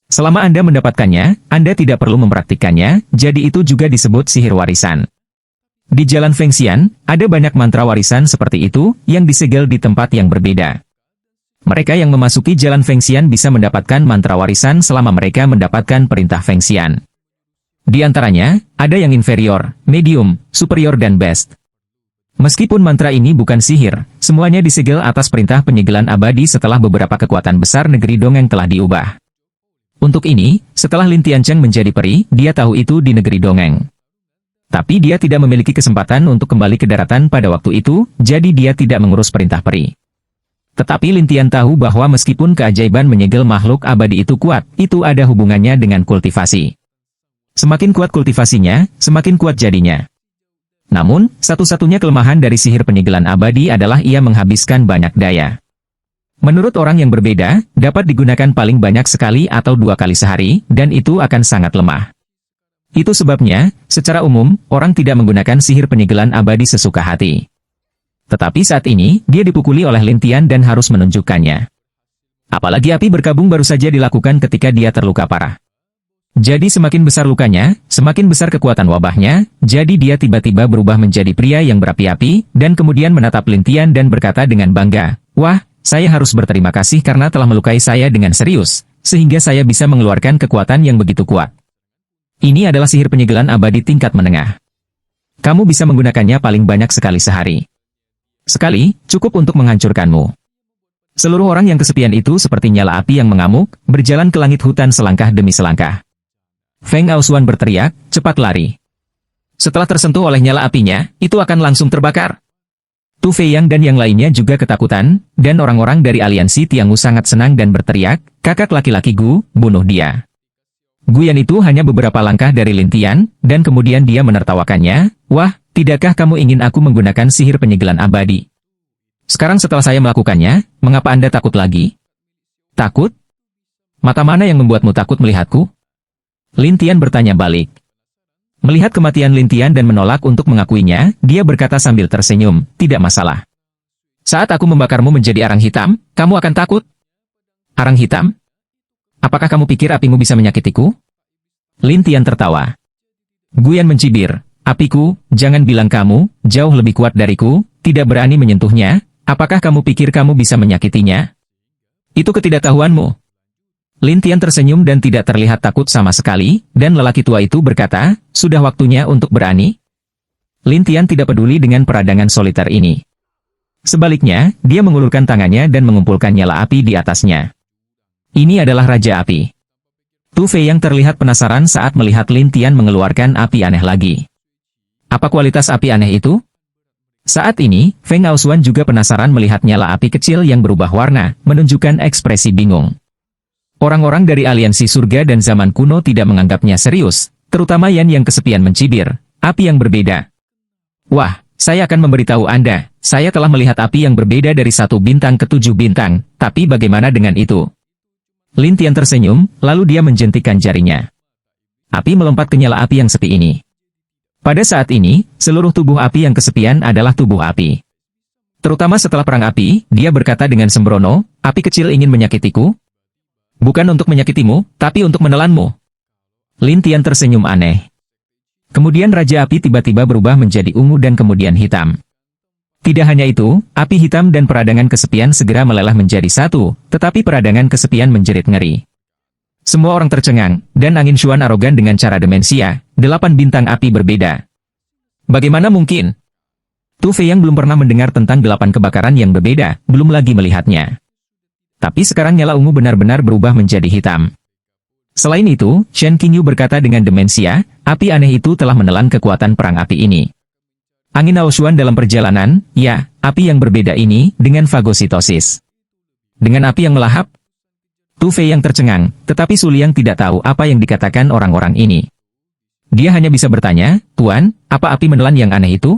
Selama Anda mendapatkannya, Anda tidak perlu mempraktikkannya, jadi itu juga disebut sihir warisan. Di jalan Feng Xian, ada banyak mantra warisan seperti itu, yang disegel di tempat yang berbeda. Mereka yang memasuki jalan Feng Xian bisa mendapatkan mantra warisan selama mereka mendapatkan perintah Feng Xian. Di antaranya, ada yang inferior, medium, superior dan best. Meskipun mantra ini bukan sihir, semuanya disegel atas perintah penyegelan abadi setelah beberapa kekuatan besar negeri dongeng telah diubah. Untuk ini, setelah Lin Tiancheng menjadi peri, dia tahu itu di negeri dongeng. Tapi dia tidak memiliki kesempatan untuk kembali ke daratan pada waktu itu, jadi dia tidak mengurus perintah peri. Tetapi Lin Tian tahu bahwa meskipun keajaiban menyegel makhluk abadi itu kuat, itu ada hubungannya dengan kultivasi. Semakin kuat kultivasinya, semakin kuat jadinya. Namun, satu-satunya kelemahan dari sihir penyegelan abadi adalah ia menghabiskan banyak daya. Menurut orang yang berbeda, dapat digunakan paling banyak sekali atau 2 kali sehari, dan itu akan sangat lemah. Itu sebabnya, secara umum, orang tidak menggunakan sihir penyegelan abadi sesuka hati. Tetapi saat ini, dia dipukuli oleh Lin Tian dan harus menunjukkannya. Apalagi api berkabung baru saja dilakukan ketika dia terluka parah. Jadi semakin besar lukanya, semakin besar kekuatan wabahnya, jadi dia tiba-tiba berubah menjadi pria yang berapi-api, dan kemudian menatap Lin Tian dan berkata dengan bangga, wah, saya harus berterima kasih karena telah melukai saya dengan serius, sehingga saya bisa mengeluarkan kekuatan yang begitu kuat. Ini adalah sihir penyegelan abadi tingkat menengah. Kamu bisa menggunakannya paling banyak sekali sehari. Sekali, cukup untuk menghancurkanmu. Seluruh orang yang kesepian itu seperti nyala api yang mengamuk, berjalan ke langit hutan selangkah demi selangkah. Feng Aosuan berteriak, cepat lari. Setelah tersentuh oleh nyala apinya, itu akan langsung terbakar. Tu Fei Yang dan yang lainnya juga ketakutan, dan orang-orang dari aliansi Tiangu sangat senang dan berteriak, kakak laki-laki Gu, bunuh dia. Guyan itu hanya beberapa langkah dari Lin Tian, dan kemudian dia menertawakannya, wah, tidakkah kamu ingin aku menggunakan sihir penyegelan abadi? Sekarang setelah saya melakukannya, mengapa Anda takut lagi? Takut? Mata mana yang membuatmu takut melihatku? Lin Tian bertanya balik. Melihat kematian Lin Tian dan menolak untuk mengakuinya, dia berkata sambil tersenyum, tidak masalah. Saat aku membakarmu menjadi arang hitam, kamu akan takut? Arang hitam? Apakah kamu pikir apimu bisa menyakitiku? Lin Tian tertawa. Guyan mencibir, Apiku, jangan bilang kamu, jauh lebih kuat dariku, tidak berani menyentuhnya, apakah kamu pikir kamu bisa menyakitinya? Itu ketidaktahuanmu. Lin Tian tersenyum dan tidak terlihat takut sama sekali, dan lelaki tua itu berkata, sudah waktunya untuk berani. Lin Tian tidak peduli dengan peradangan soliter ini. Sebaliknya, dia mengulurkan tangannya dan mengumpulkan nyala api di atasnya. Ini adalah Raja Api. Tu Fei yang terlihat penasaran saat melihat Lin Tian mengeluarkan api aneh lagi. Apa kualitas api aneh itu? Saat ini, Feng Aosuan juga penasaran melihat nyala api kecil yang berubah warna, menunjukkan ekspresi bingung. Orang-orang dari aliansi surga dan zaman kuno tidak menganggapnya serius, terutama Yan yang kesepian mencibir, api yang berbeda. Wah, saya akan memberitahu Anda, saya telah melihat api yang berbeda dari 1 bintang ke 7 bintang, tapi bagaimana dengan itu? Lin Tian tersenyum, lalu dia menjentikkan jarinya. Api melompat ke nyala api yang sepi ini. Pada saat ini, seluruh tubuh api yang kesepian adalah tubuh api. Terutama setelah perang api, dia berkata dengan sembrono, api kecil ingin menyakitiku? Bukan untuk menyakitimu, tapi untuk menelanmu. Lin Tian tersenyum aneh. Kemudian Raja Api tiba-tiba berubah menjadi ungu dan kemudian hitam. Tidak hanya itu, api hitam dan peradangan kesepian segera meleleh menjadi satu, tetapi peradangan kesepian menjerit ngeri. Semua orang tercengang, dan angin Xuan arogan dengan cara demensia, 8 bintang api berbeda. Bagaimana mungkin? Tu Fei yang belum pernah mendengar tentang 8 kebakaran yang berbeda, belum lagi melihatnya. Tapi sekarang nyala ungu benar-benar berubah menjadi hitam. Selain itu, Shen Qingyu berkata dengan demensia, api aneh itu telah menelan kekuatan perang api ini. Angin Aosuan dalam perjalanan, ya, api yang berbeda ini, dengan fagositosis. Dengan api yang melahap? Tu Fei yang tercengang, tetapi Su Liang tidak tahu apa yang dikatakan orang-orang ini. Dia hanya bisa bertanya, Tuan, apa api menelan yang aneh itu?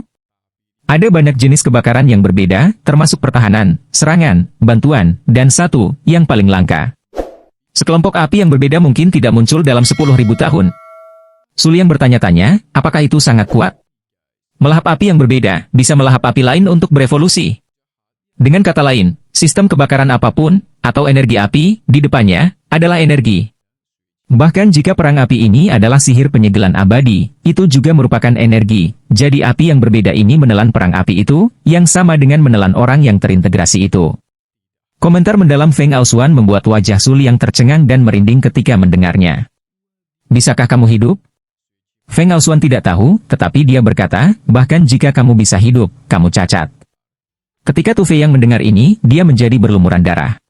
Ada banyak jenis kebakaran yang berbeda, termasuk pertahanan, serangan, bantuan, dan satu, yang paling langka. Sekelompok api yang berbeda mungkin tidak muncul dalam 10.000 tahun. Su Liang bertanya-tanya, apakah itu sangat kuat? Melahap api yang berbeda, bisa melahap api lain untuk berevolusi. Dengan kata lain, sistem kebakaran apapun, atau energi api, di depannya, adalah energi. Bahkan jika perang api ini adalah sihir penyegelan abadi, itu juga merupakan energi. Jadi api yang berbeda ini menelan perang api itu, yang sama dengan menelan orang yang terintegrasi itu. Komentar mendalam Feng Aosuan membuat wajah Su Liang tercengang dan merinding ketika mendengarnya. Bisakah kamu hidup? Feng Aosuan tidak tahu, tetapi dia berkata, bahkan jika kamu bisa hidup, kamu cacat. Ketika Tu Fei yang mendengar ini, dia menjadi berlumuran darah.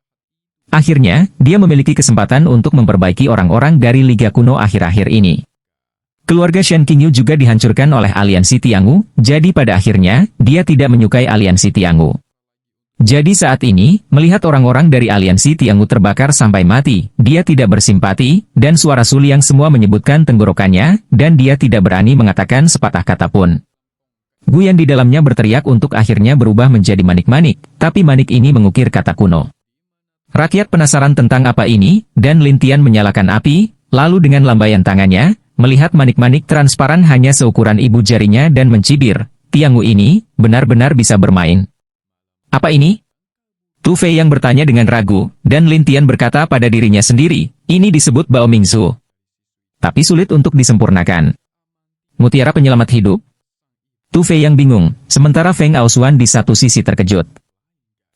Akhirnya, dia memiliki kesempatan untuk memperbaiki orang-orang dari Liga Kuno akhir-akhir ini. Keluarga Shen Qingyu juga dihancurkan oleh aliansi Tiangu, jadi pada akhirnya, dia tidak menyukai aliansi Tiangu. Jadi saat ini, melihat orang-orang dari aliansi Tiangu terbakar sampai mati, dia tidak bersimpati, dan suara Su Liang semua menyebutkan tenggorokannya, dan dia tidak berani mengatakan sepatah kata pun. Guyan di dalamnya berteriak untuk akhirnya berubah menjadi manik-manik, tapi manik ini mengukir kata kuno. Rakyat penasaran tentang apa ini, dan Lin Tian menyalakan api, lalu dengan lambaian tangannya, melihat manik-manik transparan hanya seukuran ibu jarinya dan mencibir, Tiangu ini, benar-benar bisa bermain. Apa ini? Tu Fei yang bertanya dengan ragu, dan Lin Tian berkata pada dirinya sendiri, ini disebut Bao Mingzu. Tapi sulit untuk disempurnakan. Mutiara penyelamat hidup? Tu Fei yang bingung, sementara Feng Aosuan di satu sisi terkejut.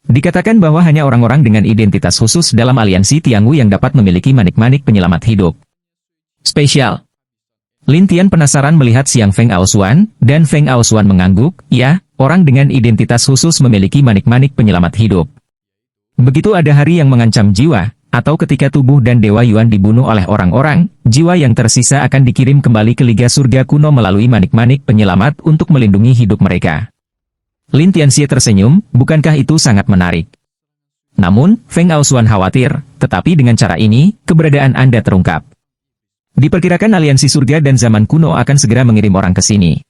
Dikatakan bahwa hanya orang-orang dengan identitas khusus dalam aliansi Tiangu yang dapat memiliki manik-manik penyelamat hidup. Spesial. Lin Tian penasaran melihat Siang Feng Aosuan, dan Feng Aosuan mengangguk, ya, orang dengan identitas khusus memiliki manik-manik penyelamat hidup. Begitu ada hari yang mengancam jiwa, atau ketika tubuh dan Dewa Yuan dibunuh oleh orang-orang, jiwa yang tersisa akan dikirim kembali ke Liga Surga Kuno melalui manik-manik penyelamat untuk melindungi hidup mereka. Lin Tianxie tersenyum, bukankah itu sangat menarik? Namun, Feng Aosuan khawatir, tetapi dengan cara ini, keberadaan Anda terungkap. Diperkirakan aliansi surga dan zaman kuno akan segera mengirim orang ke sini.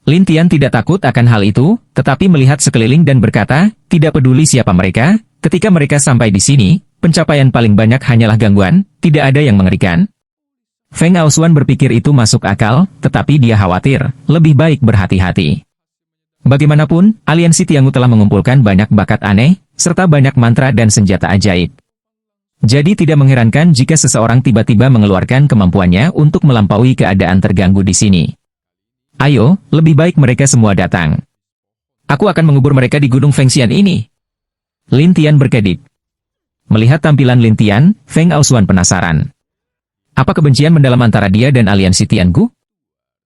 Lin Tian tidak takut akan hal itu, tetapi melihat sekeliling dan berkata, tidak peduli siapa mereka, ketika mereka sampai di sini, pencapaian paling banyak hanyalah gangguan, tidak ada yang mengerikan. Feng Aosuan berpikir itu masuk akal, tetapi dia khawatir, lebih baik berhati-hati. Bagaimanapun, aliansi Tiangu telah mengumpulkan banyak bakat aneh, serta banyak mantra dan senjata ajaib. Jadi tidak mengherankan jika seseorang tiba-tiba mengeluarkan kemampuannya untuk melampaui keadaan terganggu di sini. Ayo, lebih baik mereka semua datang. Aku akan mengubur mereka di Gunung Fengxian ini. Lin Tian berkedip. Melihat tampilan Lin Tian, Feng Aosuan penasaran. Apa kebencian mendalam antara dia dan aliansi Tiangu?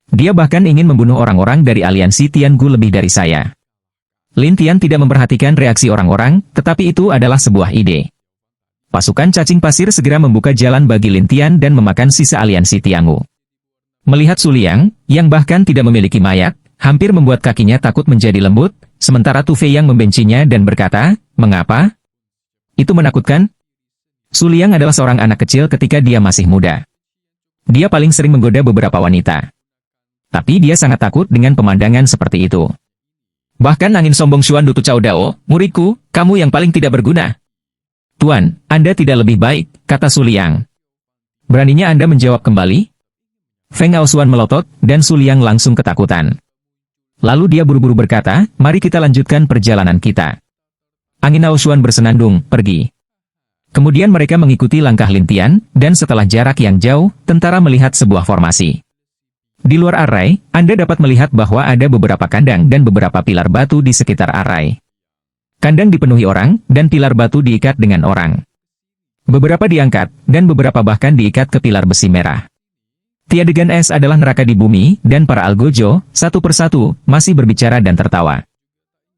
Dia bahkan ingin membunuh orang-orang dari aliansi Tiangu lebih dari saya. Lin Tian tidak memperhatikan reaksi orang-orang, tetapi itu adalah sebuah ide. Pasukan cacing pasir segera membuka jalan bagi Lin Tian dan memakan sisa aliansi Tiangu. Melihat Su Liang, yang bahkan tidak memiliki mayat, hampir membuat kakinya takut menjadi lembut, sementara Tu Fei yang membencinya dan berkata, "Mengapa? Itu menakutkan?" Su Liang adalah seorang anak kecil ketika dia masih muda. Dia paling sering menggoda beberapa wanita. Tapi dia sangat takut dengan pemandangan seperti itu. Bahkan angin sombong Xuan Dutu Cao Dao, "Muridku, kamu yang paling tidak berguna." "Tuan, Anda tidak lebih baik," kata Su Liang. "Beraninya Anda menjawab kembali?" Feng Aosuan melotot, dan Su Liang langsung ketakutan. Lalu dia buru-buru berkata, "Mari kita lanjutkan perjalanan kita." Angin Aosuan bersenandung, pergi. Kemudian mereka mengikuti langkah Lin Tian, dan setelah jarak yang jauh, tentara melihat sebuah formasi. Di luar arai, Anda dapat melihat bahwa ada beberapa kandang dan beberapa pilar batu di sekitar arai. Kandang dipenuhi orang, dan pilar batu diikat dengan orang. Beberapa diangkat, dan beberapa bahkan diikat ke pilar besi merah. Tiadegan es adalah neraka di bumi, dan para algojo, satu persatu, masih berbicara dan tertawa.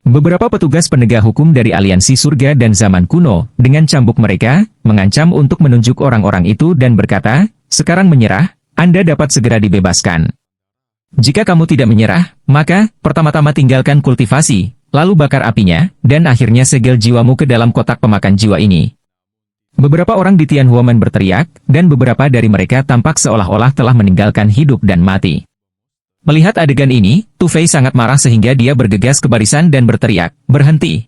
Beberapa petugas penegak hukum dari aliansi surga dan zaman kuno, dengan cambuk mereka, mengancam untuk menunjuk orang-orang itu dan berkata, "Sekarang menyerah, Anda dapat segera dibebaskan. Jika kamu tidak menyerah, maka, pertama-tama tinggalkan kultivasi, lalu bakar apinya, dan akhirnya segel jiwamu ke dalam kotak pemakan jiwa ini." Beberapa orang di Tianhuamen berteriak, dan beberapa dari mereka tampak seolah-olah telah meninggalkan hidup dan mati. Melihat adegan ini, Tu Fei sangat marah sehingga dia bergegas ke barisan dan berteriak, "Berhenti!"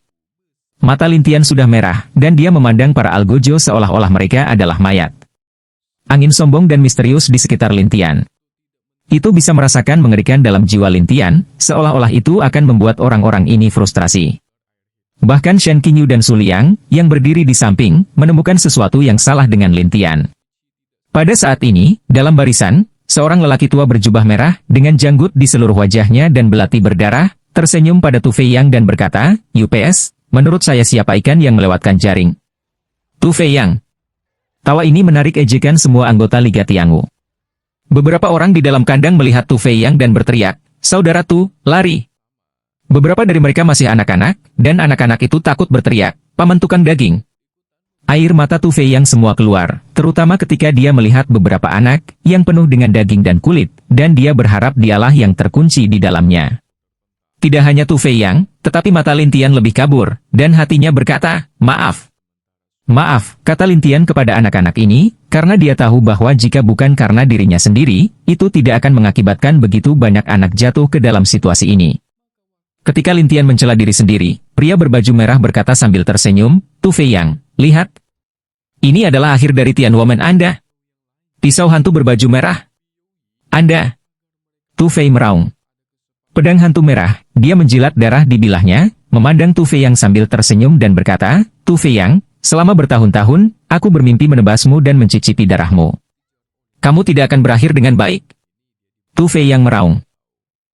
Mata Lin Tian sudah merah, dan dia memandang para algojo seolah-olah mereka adalah mayat. Angin sombong dan misterius di sekitar Lin Tian. Itu bisa merasakan mengerikan dalam jiwa Lin Tian, seolah-olah itu akan membuat orang-orang ini frustrasi. Bahkan Shen Qingyu dan Su Liang, yang berdiri di samping, menemukan sesuatu yang salah dengan Lin Tian. Pada saat ini, dalam barisan, seorang lelaki tua berjubah merah, dengan janggut di seluruh wajahnya dan belati berdarah, tersenyum pada Tu Fei Yang dan berkata, "UPS, menurut saya siapa ikan yang melewatkan jaring?" Tu Fei Yang. Tawa ini menarik ejekan semua anggota Liga Tiangu. Beberapa orang di dalam kandang melihat Tu Fei Yang dan berteriak, "Saudara Tu, lari!" Beberapa dari mereka masih anak-anak, dan anak-anak itu takut berteriak, "Paman tukang daging!" Air mata Tu Fei Yang semua keluar, terutama ketika dia melihat beberapa anak, yang penuh dengan daging dan kulit, dan dia berharap dialah yang terkunci di dalamnya. Tidak hanya Tu Fei Yang, tetapi mata Lin Tian lebih kabur, dan hatinya berkata, "Maaf." "Maaf," kata Lin Tian kepada anak-anak ini, karena dia tahu bahwa jika bukan karena dirinya sendiri, itu tidak akan mengakibatkan begitu banyak anak jatuh ke dalam situasi ini. Ketika Lin Tian mencela diri sendiri, pria berbaju merah berkata sambil tersenyum, "Tu Fei Yang, lihat. Ini adalah akhir dari Tianhuamen Anda. Pisau hantu berbaju merah. Anda." Tu Fei meraung. Pedang hantu merah, dia menjilat darah di bilahnya, memandang Tu Fei Yang sambil tersenyum dan berkata, "Tu Fei Yang, selama bertahun-tahun, aku bermimpi menebasmu dan mencicipi darahmu. Kamu tidak akan berakhir dengan baik." Tu Fei Yang meraung.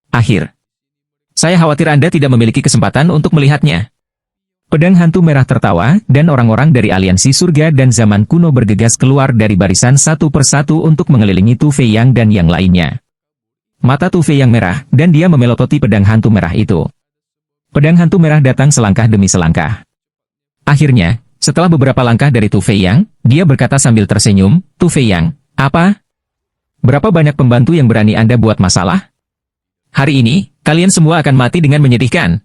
"Akhir. Saya khawatir Anda tidak memiliki kesempatan untuk melihatnya." Pedang hantu merah tertawa, dan orang-orang dari aliansi surga dan zaman kuno bergegas keluar dari barisan satu persatu untuk mengelilingi Tu Fei Yang dan yang lainnya. Mata Tu Fei Yang merah, dan dia memelototi pedang hantu merah itu. Pedang hantu merah datang selangkah demi selangkah. Akhirnya, setelah beberapa langkah dari Tu Fei Yang, dia berkata sambil tersenyum, "Tu Fei Yang, apa? Berapa banyak pembantu yang berani Anda buat masalah? Hari ini, kalian semua akan mati dengan menyedihkan."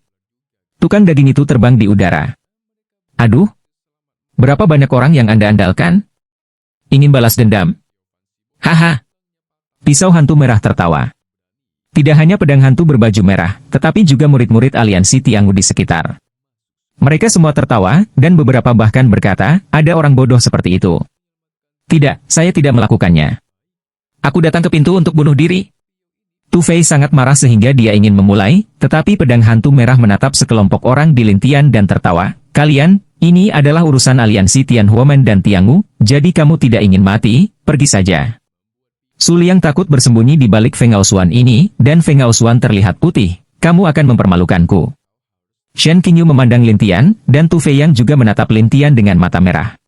Tukang daging itu terbang di udara. "Aduh, berapa banyak orang yang Anda andalkan? Ingin balas dendam? Haha." Pisau hantu merah tertawa. Tidak hanya pedang hantu berbaju merah, tetapi juga murid-murid aliansi Tiangu di sekitar. Mereka semua tertawa, dan beberapa bahkan berkata, "Ada orang bodoh seperti itu." "Tidak, saya tidak melakukannya. Aku datang ke pintu untuk bunuh diri." Tu Fei sangat marah sehingga dia ingin memulai, tetapi pedang hantu merah menatap sekelompok orang di Lin Tian dan tertawa, "Kalian, ini adalah urusan aliansi Tianhuamen dan Tiangu, jadi kamu tidak ingin mati, pergi saja." Su Liang takut bersembunyi di balik Feng Aosuan ini, dan Feng Aosuan terlihat putih. Kamu akan mempermalukanku. Shen Qingyu memandang Lin Tian, dan Tu Feiyang juga menatap Lin Tian dengan mata merah.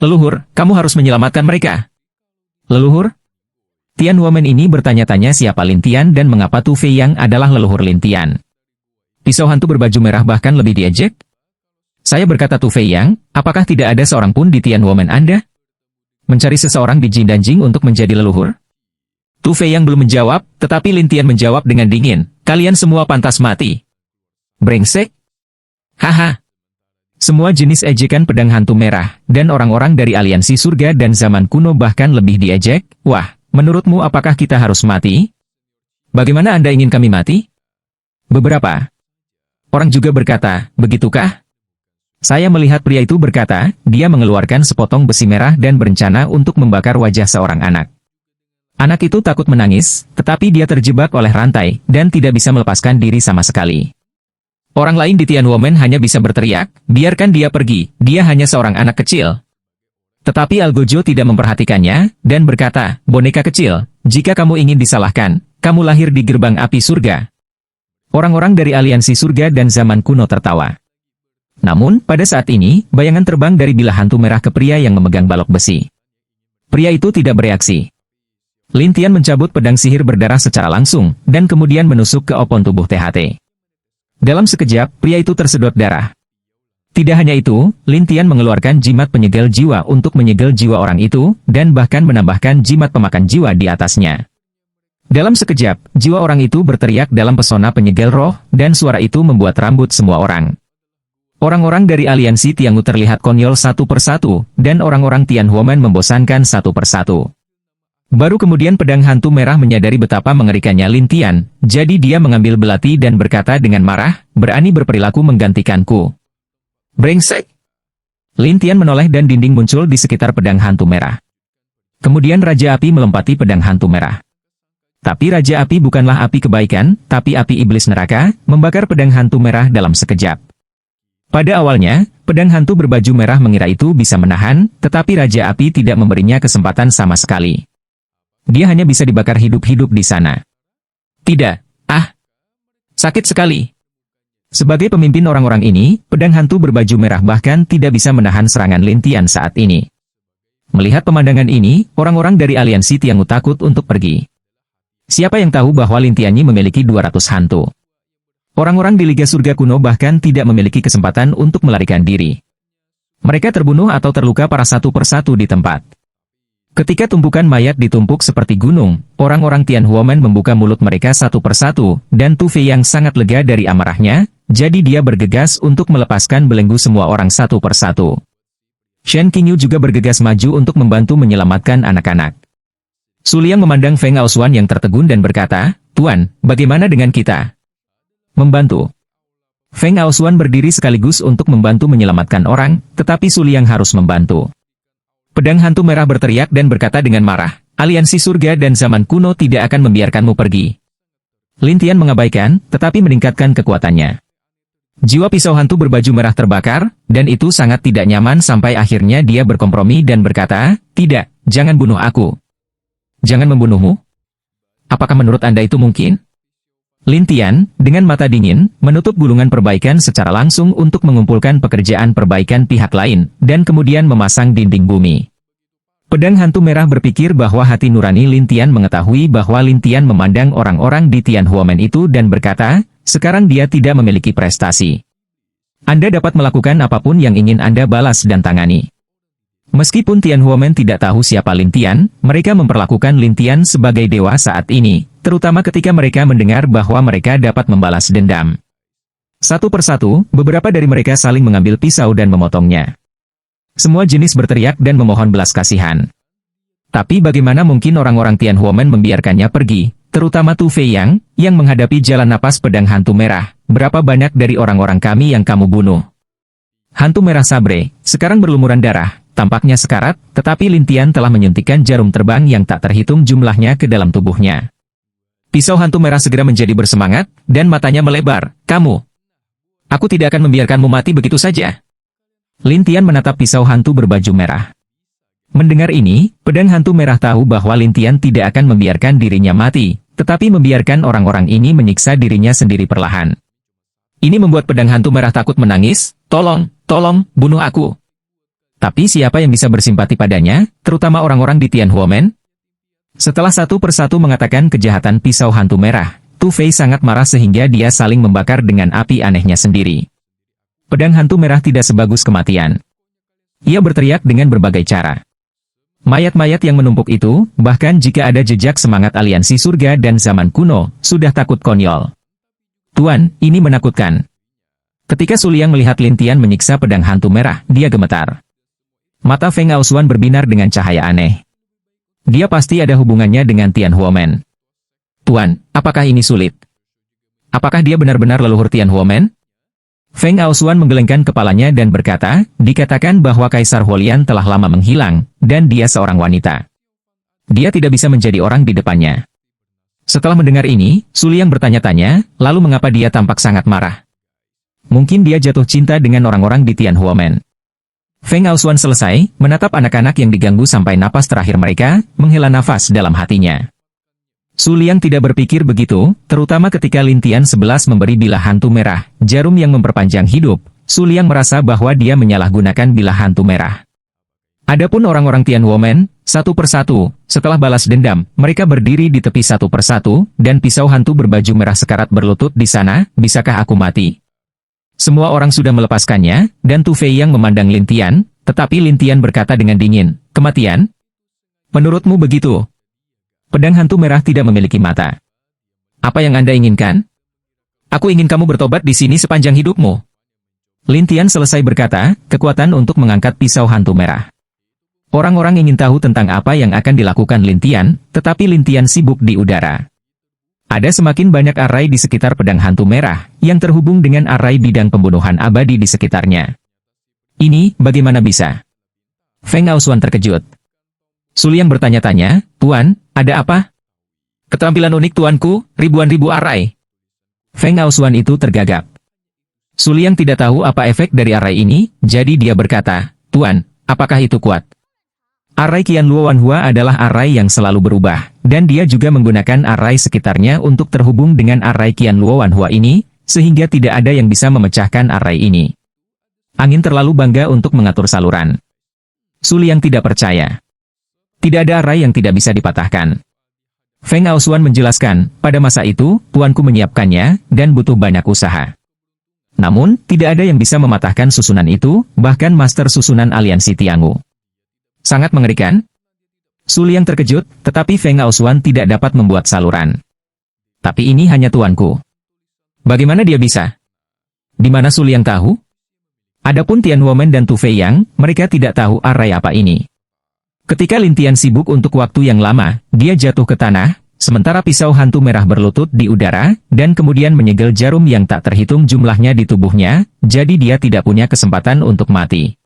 Leluhur, kamu harus menyelamatkan mereka. Leluhur? Tian Woman ini bertanya-tanya siapa Lin Tian dan mengapa Tu Feiyang adalah leluhur Lin Tian. Pisau hantu berbaju merah bahkan lebih diejek? Saya berkata Tu Feiyang, apakah tidak ada seorang pun di Tian Woman Anda? Mencari seseorang di Jin dan Jing untuk menjadi leluhur? Tu Feiyang belum menjawab, tetapi Lin Tian menjawab dengan dingin, kalian semua pantas mati. Brengsek? Haha. Semua jenis ejekan pedang hantu merah, dan orang-orang dari aliansi surga dan zaman kuno bahkan lebih diejek. Wah, menurutmu apakah kita harus mati? Bagaimana Anda ingin kami mati? Beberapa orang juga berkata, begitukah? Saya melihat pria itu berkata, dia mengeluarkan sepotong besi merah dan berencana untuk membakar wajah seorang anak. Anak itu takut menangis, tetapi dia terjebak oleh rantai, dan tidak bisa melepaskan diri sama sekali. Orang lain di Tian Woman hanya bisa berteriak, biarkan dia pergi, dia hanya seorang anak kecil. Tetapi Algojo tidak memperhatikannya, dan berkata, boneka kecil, jika kamu ingin disalahkan, kamu lahir di gerbang api surga. Orang-orang dari aliansi surga dan zaman kuno tertawa. Namun, pada saat ini, bayangan terbang dari bilah hantu merah ke pria yang memegang balok besi. Pria itu tidak bereaksi. Lin Tian mencabut pedang sihir berdarah secara langsung, dan kemudian menusuk ke opon tubuh THT. Dalam sekejap, pria itu tersedot darah. Tidak hanya itu, Lin Tian mengeluarkan jimat penyegel jiwa untuk menyegel jiwa orang itu, dan bahkan menambahkan jimat pemakan jiwa di atasnya. Dalam sekejap, jiwa orang itu berteriak dalam pesona penyegel roh, dan suara itu membuat rambut semua orang. Orang-orang dari aliansi Tiangu terlihat konyol satu persatu, dan orang-orang Tian Woman membosankan satu persatu. Baru kemudian pedang hantu merah menyadari betapa mengerikannya Lin Tian, jadi dia mengambil belati dan berkata dengan marah, berani berperilaku menggantikanku. Brengsek! Lin Tian menoleh dan dinding muncul di sekitar pedang hantu merah. Kemudian Raja Api melompati pedang hantu merah. Tapi Raja Api bukanlah api kebaikan, tapi api iblis neraka, membakar pedang hantu merah dalam sekejap. Pada awalnya, pedang hantu berbaju merah mengira itu bisa menahan, tetapi Raja Api tidak memberinya kesempatan sama sekali. Dia hanya bisa dibakar hidup-hidup di sana. Tidak, sakit sekali. Sebagai pemimpin orang-orang ini, pedang hantu berbaju merah bahkan tidak bisa menahan serangan Lin Tian saat ini. Melihat pemandangan ini, orang-orang dari aliansi Tiangu takut untuk pergi. Siapa yang tahu bahwa Lin Tian memiliki 200 hantu? Orang-orang di Liga Surga kuno bahkan tidak memiliki kesempatan untuk melarikan diri. Mereka terbunuh atau terluka parah satu persatu di tempat. Ketika tumpukan mayat ditumpuk seperti gunung, orang-orang Tian Woman membuka mulut mereka satu persatu, dan Tu Feiyang sangat lega dari amarahnya, jadi dia bergegas untuk melepaskan belenggu semua orang satu persatu. Shen Qingyu juga bergegas maju untuk membantu menyelamatkan anak-anak. Su Liang memandang Feng Aosuan yang tertegun dan berkata, Tuan, bagaimana dengan kita? Membantu. Feng Aosuan berdiri sekaligus untuk membantu menyelamatkan orang, tetapi Su Liang harus membantu. Pedang hantu merah berteriak dan berkata dengan marah, aliansi surga dan zaman kuno tidak akan membiarkanmu pergi. Lin Tian mengabaikan, tetapi meningkatkan kekuatannya. Jiwa pisau hantu berbaju merah terbakar, dan itu sangat tidak nyaman sampai akhirnya dia berkompromi dan berkata, tidak, jangan bunuh aku. Jangan membunuhmu? Apakah menurut Anda itu mungkin? Lin Tian, dengan mata dingin, menutup gulungan perbaikan secara langsung untuk mengumpulkan pekerjaan perbaikan pihak lain, dan kemudian memasang dinding bumi. Pedang hantu merah berpikir bahwa hati nurani Lin Tian mengetahui bahwa Lin Tian memandang orang-orang di Tian Huamen itu dan berkata, sekarang dia tidak memiliki prestasi. Anda dapat melakukan apapun yang ingin Anda balas dan tangani. Meskipun Tian Huamen tidak tahu siapa Lin Tian, mereka memperlakukan Lin Tian sebagai dewa saat ini, terutama ketika mereka mendengar bahwa mereka dapat membalas dendam. Satu persatu, beberapa dari mereka saling mengambil pisau dan memotongnya. Semua jenis berteriak dan memohon belas kasihan. Tapi bagaimana mungkin orang-orang Tian Huamen membiarkannya pergi, terutama Tu Feiyang, yang menghadapi jalan napas pedang hantu merah, berapa banyak dari orang-orang kami yang kamu bunuh? Hantu merah Sabre, sekarang berlumuran darah, tampaknya sekarat, tetapi Lin Tian telah menyuntikkan jarum terbang yang tak terhitung jumlahnya ke dalam tubuhnya. Pisau hantu merah segera menjadi bersemangat, dan matanya melebar. Kamu! Aku tidak akan membiarkanmu mati begitu saja. Lin Tian menatap pisau hantu berbaju merah. Mendengar ini, pedang hantu merah tahu bahwa Lin Tian tidak akan membiarkan dirinya mati, tetapi membiarkan orang-orang ini menyiksa dirinya sendiri perlahan. Ini membuat pedang hantu merah takut menangis, "Tolong, tolong, bunuh aku." Tapi siapa yang bisa bersimpati padanya, terutama orang-orang di Tianhuomen? Setelah satu persatu mengatakan kejahatan pisau hantu merah, Tu Fei sangat marah sehingga dia saling membakar dengan api anehnya sendiri. Pedang hantu merah tidak sebagus kematian. Ia berteriak dengan berbagai cara. Mayat-mayat yang menumpuk itu, bahkan jika ada jejak semangat aliansi surga dan zaman kuno, sudah takut konyol. "Tuan, ini menakutkan." Ketika Su Liang melihat Lin Tian menyiksa pedang hantu merah, dia gemetar. Mata Feng Aosuan berbinar dengan cahaya aneh. Dia pasti ada hubungannya dengan Tianhuomen. "Tuan, apakah ini sulit? Apakah dia benar-benar leluhur Tianhuomen?" Feng Aosuan menggelengkan kepalanya dan berkata, "Dikatakan bahwa Kaisar Huolian telah lama menghilang, dan dia seorang wanita. Dia tidak bisa menjadi orang di depannya." Setelah mendengar ini, Su Liang bertanya-tanya, lalu mengapa dia tampak sangat marah? Mungkin dia jatuh cinta dengan orang-orang di Tianhuomen. Feng Aosuan selesai, menatap anak-anak yang diganggu sampai napas terakhir mereka, menghela nafas dalam hatinya. Su Liang tidak berpikir begitu, terutama ketika Lin Tian 11 memberi bilah hantu merah, jarum yang memperpanjang hidup. Su Liang merasa bahwa dia menyalahgunakan bilah hantu merah. Adapun orang-orang Tianhuomen, satu persatu, setelah balas dendam, mereka berdiri di tepi satu persatu, dan pisau hantu berbaju merah sekarat berlutut di sana, "Bisakah aku mati?" Semua orang sudah melepaskannya, dan Tu Fei yang memandang Lin Tian, tetapi Lin Tian berkata dengan dingin, "Kematian? Menurutmu begitu? Pedang hantu merah tidak memiliki mata. Apa yang Anda inginkan? Aku ingin kamu bertobat di sini sepanjang hidupmu." Lin Tian selesai berkata, kekuatan untuk mengangkat pisau hantu merah. Orang-orang ingin tahu tentang apa yang akan dilakukan Lin Tian, tetapi Lin Tian sibuk di udara. Ada semakin banyak arai di sekitar pedang hantu merah, yang terhubung dengan arai bidang pembunuhan abadi di sekitarnya. Ini, bagaimana bisa? Feng Aosuan terkejut. Su Liang bertanya-tanya, "Tuan, ada apa?" "Keterampilan unik tuanku, ribuan-ribu arai." Feng Aosuan itu tergagap. Su Liang tidak tahu apa efek dari arai ini, jadi dia berkata, "Tuan, apakah itu kuat?" Arai Qian Luo Wanhua adalah arai yang selalu berubah, dan dia juga menggunakan arai sekitarnya untuk terhubung dengan arai Qian Luo Wanhua ini, sehingga tidak ada yang bisa memecahkan arai ini. Angin terlalu bangga untuk mengatur saluran. Su Liang tidak percaya. Tidak ada arai yang tidak bisa dipatahkan. Feng Aosuan menjelaskan, pada masa itu, tuanku menyiapkannya, dan butuh banyak usaha. Namun, tidak ada yang bisa mematahkan susunan itu, bahkan master susunan aliansi Tiangu. Sangat mengerikan? Su Liang terkejut, tetapi Feng Aosuan tidak dapat membuat saluran. Tapi ini hanya tuanku. Bagaimana dia bisa? Di mana Su Liang tahu? Adapun Tianhuomen dan Tu Fei Yang, mereka tidak tahu arai apa ini. Ketika Lin Tian sibuk untuk waktu yang lama, dia jatuh ke tanah, sementara pisau hantu merah berlutut di udara, dan kemudian menyegel jarum yang tak terhitung jumlahnya di tubuhnya, jadi dia tidak punya kesempatan untuk mati.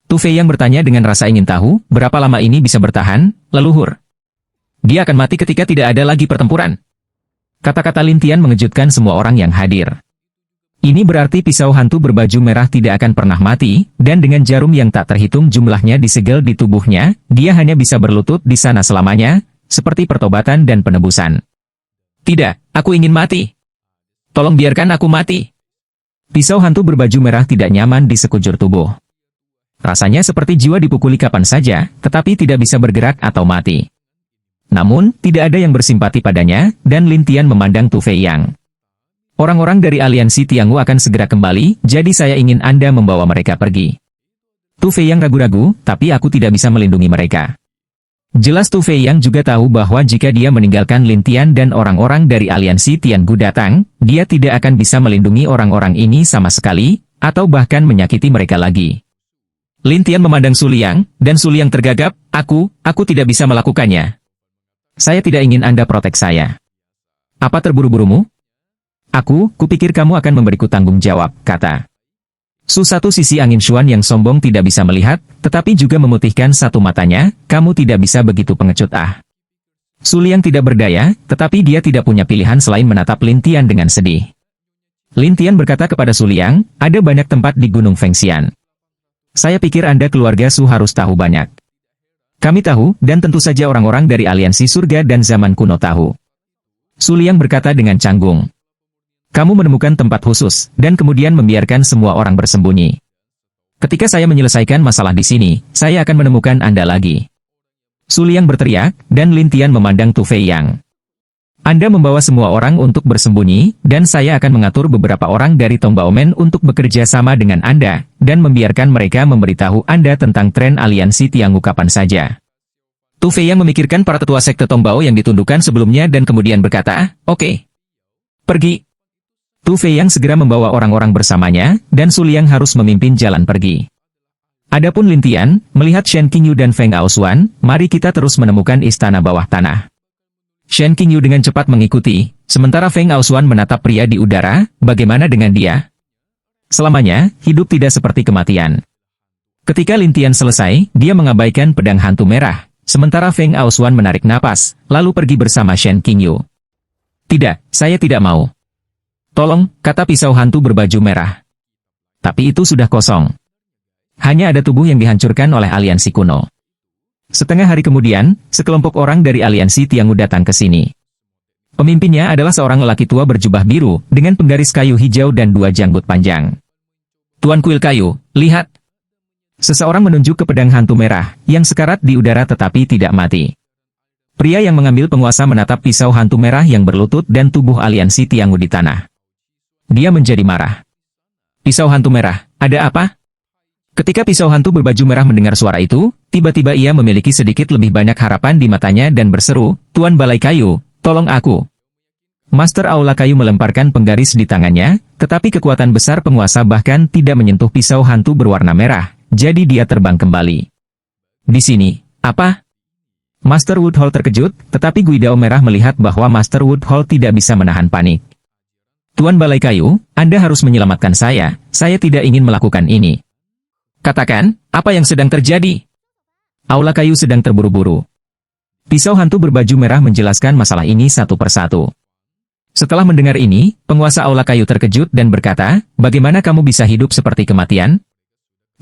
Tu Fei yang bertanya dengan rasa ingin tahu, berapa lama ini bisa bertahan, leluhur? Dia akan mati ketika tidak ada lagi pertempuran. Kata-kata Lin Tian mengejutkan semua orang yang hadir. Ini berarti pisau hantu berbaju merah tidak akan pernah mati, dan dengan jarum yang tak terhitung jumlahnya disegel di tubuhnya, dia hanya bisa berlutut di sana selamanya, seperti pertobatan dan penebusan. "Tidak, aku ingin mati. Tolong biarkan aku mati." Pisau hantu berbaju merah tidak nyaman di sekujur tubuh. Rasanya seperti jiwa dipukuli kapan saja, tetapi tidak bisa bergerak atau mati. Namun, tidak ada yang bersimpati padanya, dan Lin Tian memandang Tu Fei Yang. "Orang-orang dari aliansi Tiangu akan segera kembali, jadi saya ingin Anda membawa mereka pergi." Tu Fei Yang ragu-ragu, "Tapi aku tidak bisa melindungi mereka." Jelas Tu Fei Yang juga tahu bahwa jika dia meninggalkan Lin Tian dan orang-orang dari aliansi Tiangu datang, dia tidak akan bisa melindungi orang-orang ini sama sekali, atau bahkan menyakiti mereka lagi. Lin Tian memandang Su Liang, dan Su Liang tergagap, aku tidak bisa melakukannya. Saya tidak ingin Anda protek saya." "Apa terburu-burumu?" Kupikir kamu akan memberiku tanggung jawab," kata Su. Satu sisi angin Xuan yang sombong tidak bisa melihat, tetapi juga memutihkan satu matanya, "Kamu tidak bisa begitu pengecut ah." Su Liang tidak berdaya, tetapi dia tidak punya pilihan selain menatap Lin Tian dengan sedih. Lin Tian berkata kepada Su Liang, "Ada banyak tempat di Gunung Fengxian. Saya pikir Anda keluarga Su harus tahu banyak. Kami tahu, dan tentu saja orang-orang dari aliansi surga dan zaman kuno tahu. Su Liang berkata dengan canggung. Kamu menemukan tempat khusus, dan kemudian membiarkan semua orang bersembunyi. Ketika saya menyelesaikan masalah di sini, saya akan menemukan Anda lagi. Su Liang berteriak, dan Lin Tian memandang Tu Fei Yang. Anda membawa semua orang untuk bersembunyi, dan saya akan mengatur beberapa orang dari Tong Baomen untuk bekerja sama dengan Anda, dan membiarkan mereka memberitahu Anda tentang tren aliansi Tianghu kapan saja. Tu Fei Yang memikirkan para tetua sekte Tong Bao yang ditundukkan sebelumnya dan kemudian berkata, oke. Pergi. Tu Fei Yang segera membawa orang-orang bersamanya, dan Su Liang harus memimpin jalan pergi. Adapun Lin Tian, melihat Shen Qingyu dan Feng Aosuan, mari kita terus menemukan istana bawah tanah. Shen Qingyu dengan cepat mengikuti, sementara Feng Aosuan menatap pria di udara, bagaimana dengan dia? Selamanya, hidup tidak seperti kematian. Ketika Lin Tian selesai, dia mengabaikan pedang hantu merah, sementara Feng Aosuan menarik napas, lalu pergi bersama Shen Qingyu. Tidak, saya tidak mau. Tolong, kata pisau hantu berbaju merah. Tapi itu sudah kosong. Hanya ada tubuh yang dihancurkan oleh aliansi kuno. Setengah hari kemudian, sekelompok orang dari aliansi Tianghu datang ke sini. Pemimpinnya adalah seorang lelaki tua berjubah biru, dengan penggaris kayu hijau dan 2 janggut panjang. Tuan Kuil Kayu, lihat. Seseorang menunjuk ke pedang hantu merah, yang sekarat di udara tetapi tidak mati. Pria yang mengambil penguasa menatap pisau hantu merah yang berlutut dan tubuh aliansi Tianghu di tanah. Dia menjadi marah. Pisau hantu merah, ada apa? Ketika pisau hantu berbaju merah mendengar suara itu, tiba-tiba ia memiliki sedikit lebih banyak harapan di matanya dan berseru, Tuan Balai Kayu, tolong aku. Master Aula Kayu melemparkan penggaris di tangannya, tetapi kekuatan besar penguasa bahkan tidak menyentuh pisau hantu berwarna merah, jadi dia terbang kembali. Di sini, apa? Master Woodhall terkejut, tetapi Guidao Merah melihat bahwa Master Woodhall tidak bisa menahan panik. Tuan Balai Kayu, Anda harus menyelamatkan saya tidak ingin melakukan ini. Katakan, apa yang sedang terjadi? Aula Kayu sedang terburu-buru. Pisau hantu berbaju merah menjelaskan masalah ini satu persatu. Setelah mendengar ini, penguasa Aula Kayu terkejut dan berkata, bagaimana kamu bisa hidup seperti kematian?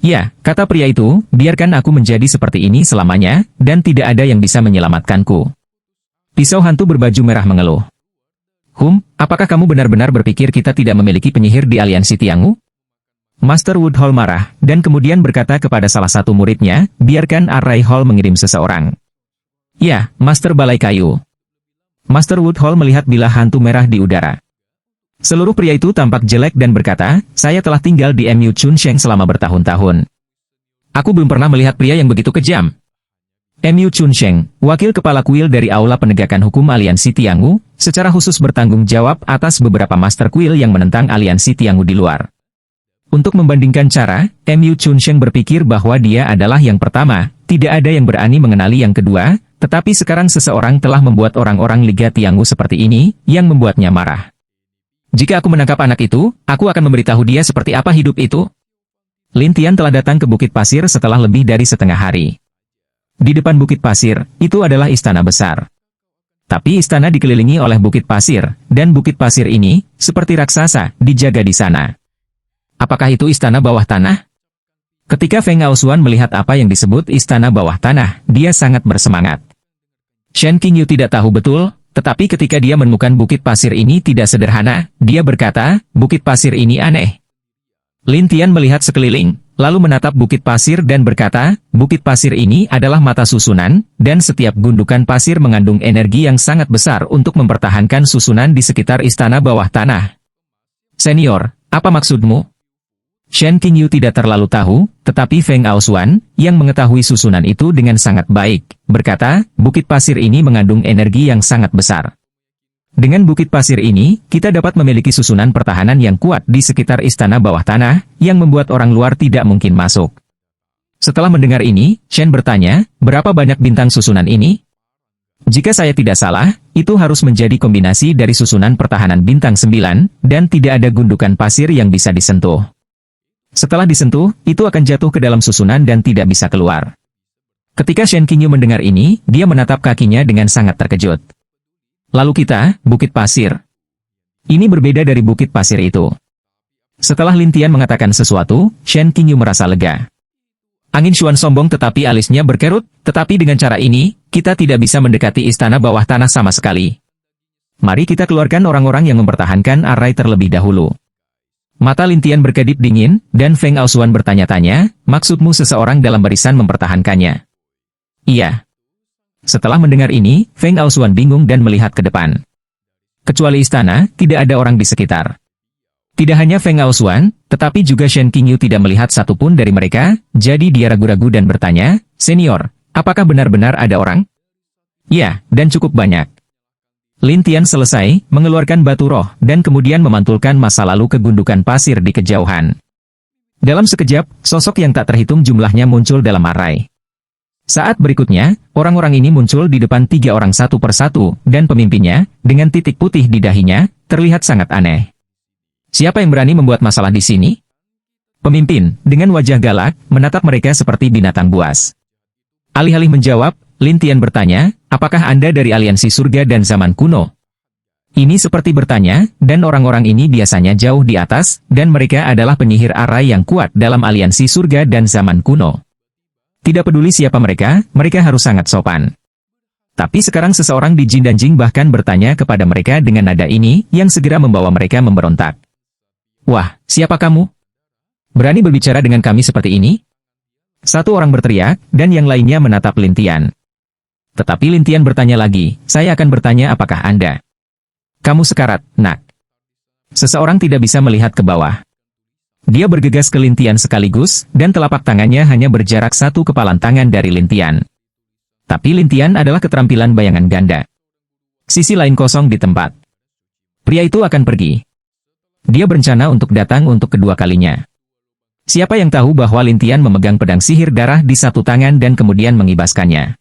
Ya, kata pria itu, biarkan aku menjadi seperti ini selamanya, dan tidak ada yang bisa menyelamatkanku. Pisau hantu berbaju merah mengeluh. Apakah kamu benar-benar berpikir kita tidak memiliki penyihir di aliansi Tianghu? Master Woodhall marah, dan kemudian berkata kepada salah satu muridnya, biarkan Array Hall mengirim seseorang. Ya, Master Balai Kayu. Master Woodhall melihat bilah hantu merah di udara. Seluruh pria itu tampak jelek dan berkata, saya telah tinggal di MU Chunsheng selama bertahun-tahun. Aku belum pernah melihat pria yang begitu kejam. MU Chunsheng, wakil kepala kuil dari Aula Penegakan Hukum Aliansi Tianghu, secara khusus bertanggung jawab atas beberapa master kuil yang menentang Aliansi Tianghu di luar. Untuk membandingkan cara, MU Chunsheng berpikir bahwa dia adalah yang pertama, tidak ada yang berani mengenali yang kedua, tetapi sekarang seseorang telah membuat orang-orang Liga Tianghu seperti ini, yang membuatnya marah. Jika aku menangkap anak itu, aku akan memberitahu dia seperti apa hidup itu. Lin Tian telah datang ke Bukit Pasir setelah lebih dari setengah hari. Di depan Bukit Pasir, itu adalah istana besar. Tapi istana dikelilingi oleh Bukit Pasir, dan Bukit Pasir ini, seperti raksasa, dijaga di sana. Apakah itu istana bawah tanah? Ketika Feng Aosuan melihat apa yang disebut istana bawah tanah, dia sangat bersemangat. Shen Qingyu tidak tahu betul, tetapi ketika dia menemukan Bukit Pasir ini tidak sederhana, dia berkata, Bukit Pasir ini aneh. Lin Tian melihat sekeliling, lalu menatap Bukit Pasir dan berkata, Bukit Pasir ini adalah mata susunan, dan setiap gundukan pasir mengandung energi yang sangat besar untuk mempertahankan susunan di sekitar istana bawah tanah. Senior, apa maksudmu? Shen Qingyu tidak terlalu tahu, tetapi Feng Aosuan, yang mengetahui susunan itu dengan sangat baik, berkata, Bukit Pasir ini mengandung energi yang sangat besar. Dengan Bukit Pasir ini, kita dapat memiliki susunan pertahanan yang kuat di sekitar istana bawah tanah, yang membuat orang luar tidak mungkin masuk. Setelah mendengar ini, Shen bertanya, berapa banyak bintang susunan ini? Jika saya tidak salah, itu harus menjadi kombinasi dari susunan pertahanan bintang 9, dan tidak ada gundukan pasir yang bisa disentuh. Setelah disentuh, itu akan jatuh ke dalam susunan dan tidak bisa keluar. Ketika Shen Qingyu mendengar ini, dia menatap kakinya dengan sangat terkejut. Lalu kita, Bukit Pasir. Ini berbeda dari Bukit Pasir itu. Setelah Lin Tian mengatakan sesuatu, Shen Qingyu merasa lega. Angin Xuan sombong tetapi alisnya berkerut, Tetapi dengan cara ini, kita tidak bisa mendekati istana bawah tanah sama sekali. Mari kita keluarkan orang-orang yang mempertahankan arai terlebih dahulu. Mata Lin Tian berkedip dingin, dan Feng Aosuan bertanya-tanya, maksudmu seseorang dalam barisan mempertahankannya? Iya. Setelah mendengar ini, Feng Aosuan bingung dan melihat ke depan. Kecuali istana, tidak ada orang di sekitar. Tidak hanya Feng Aosuan, tetapi juga Shen Qingyu tidak melihat satupun dari mereka, jadi dia ragu-ragu dan bertanya, "Senior, apakah benar-benar ada orang?" "Ya, dan cukup banyak." Lin Tian selesai, mengeluarkan batu roh, dan kemudian memantulkan masa lalu ke gundukan pasir di kejauhan. Dalam sekejap, sosok yang tak terhitung jumlahnya muncul dalam arai. Saat berikutnya, orang-orang ini muncul di depan 3 orang satu persatu, dan pemimpinnya, dengan titik putih di dahinya, terlihat sangat aneh. Siapa yang berani membuat masalah di sini? Pemimpin, dengan wajah galak, menatap mereka seperti binatang buas. Alih-alih menjawab, Lin Tian bertanya, apakah Anda dari aliansi surga dan zaman kuno? Ini seperti bertanya, dan orang-orang ini biasanya jauh di atas, dan mereka adalah penyihir arai yang kuat dalam aliansi surga dan zaman kuno. Tidak peduli siapa mereka harus sangat sopan. Tapi sekarang seseorang di Jin dan Jing bahkan bertanya kepada mereka dengan nada ini, yang segera membawa mereka memberontak. Wah, siapa kamu? Berani berbicara dengan kami seperti ini? Satu orang berteriak, dan yang lainnya menatap Lin Tian. Tetapi Lin Tian bertanya lagi, saya akan bertanya apakah Anda? Kamu sekarat, nak. Seseorang tidak bisa melihat ke bawah. Dia bergegas ke Lin Tian sekaligus, dan telapak tangannya hanya berjarak 1 kepalan tangan dari Lin Tian. Tapi Lin Tian adalah keterampilan bayangan ganda. Sisi lain kosong di tempat. Pria itu akan pergi. Dia berencana untuk datang untuk kedua kalinya. Siapa yang tahu bahwa Lin Tian memegang pedang sihir darah di satu tangan dan kemudian mengibaskannya.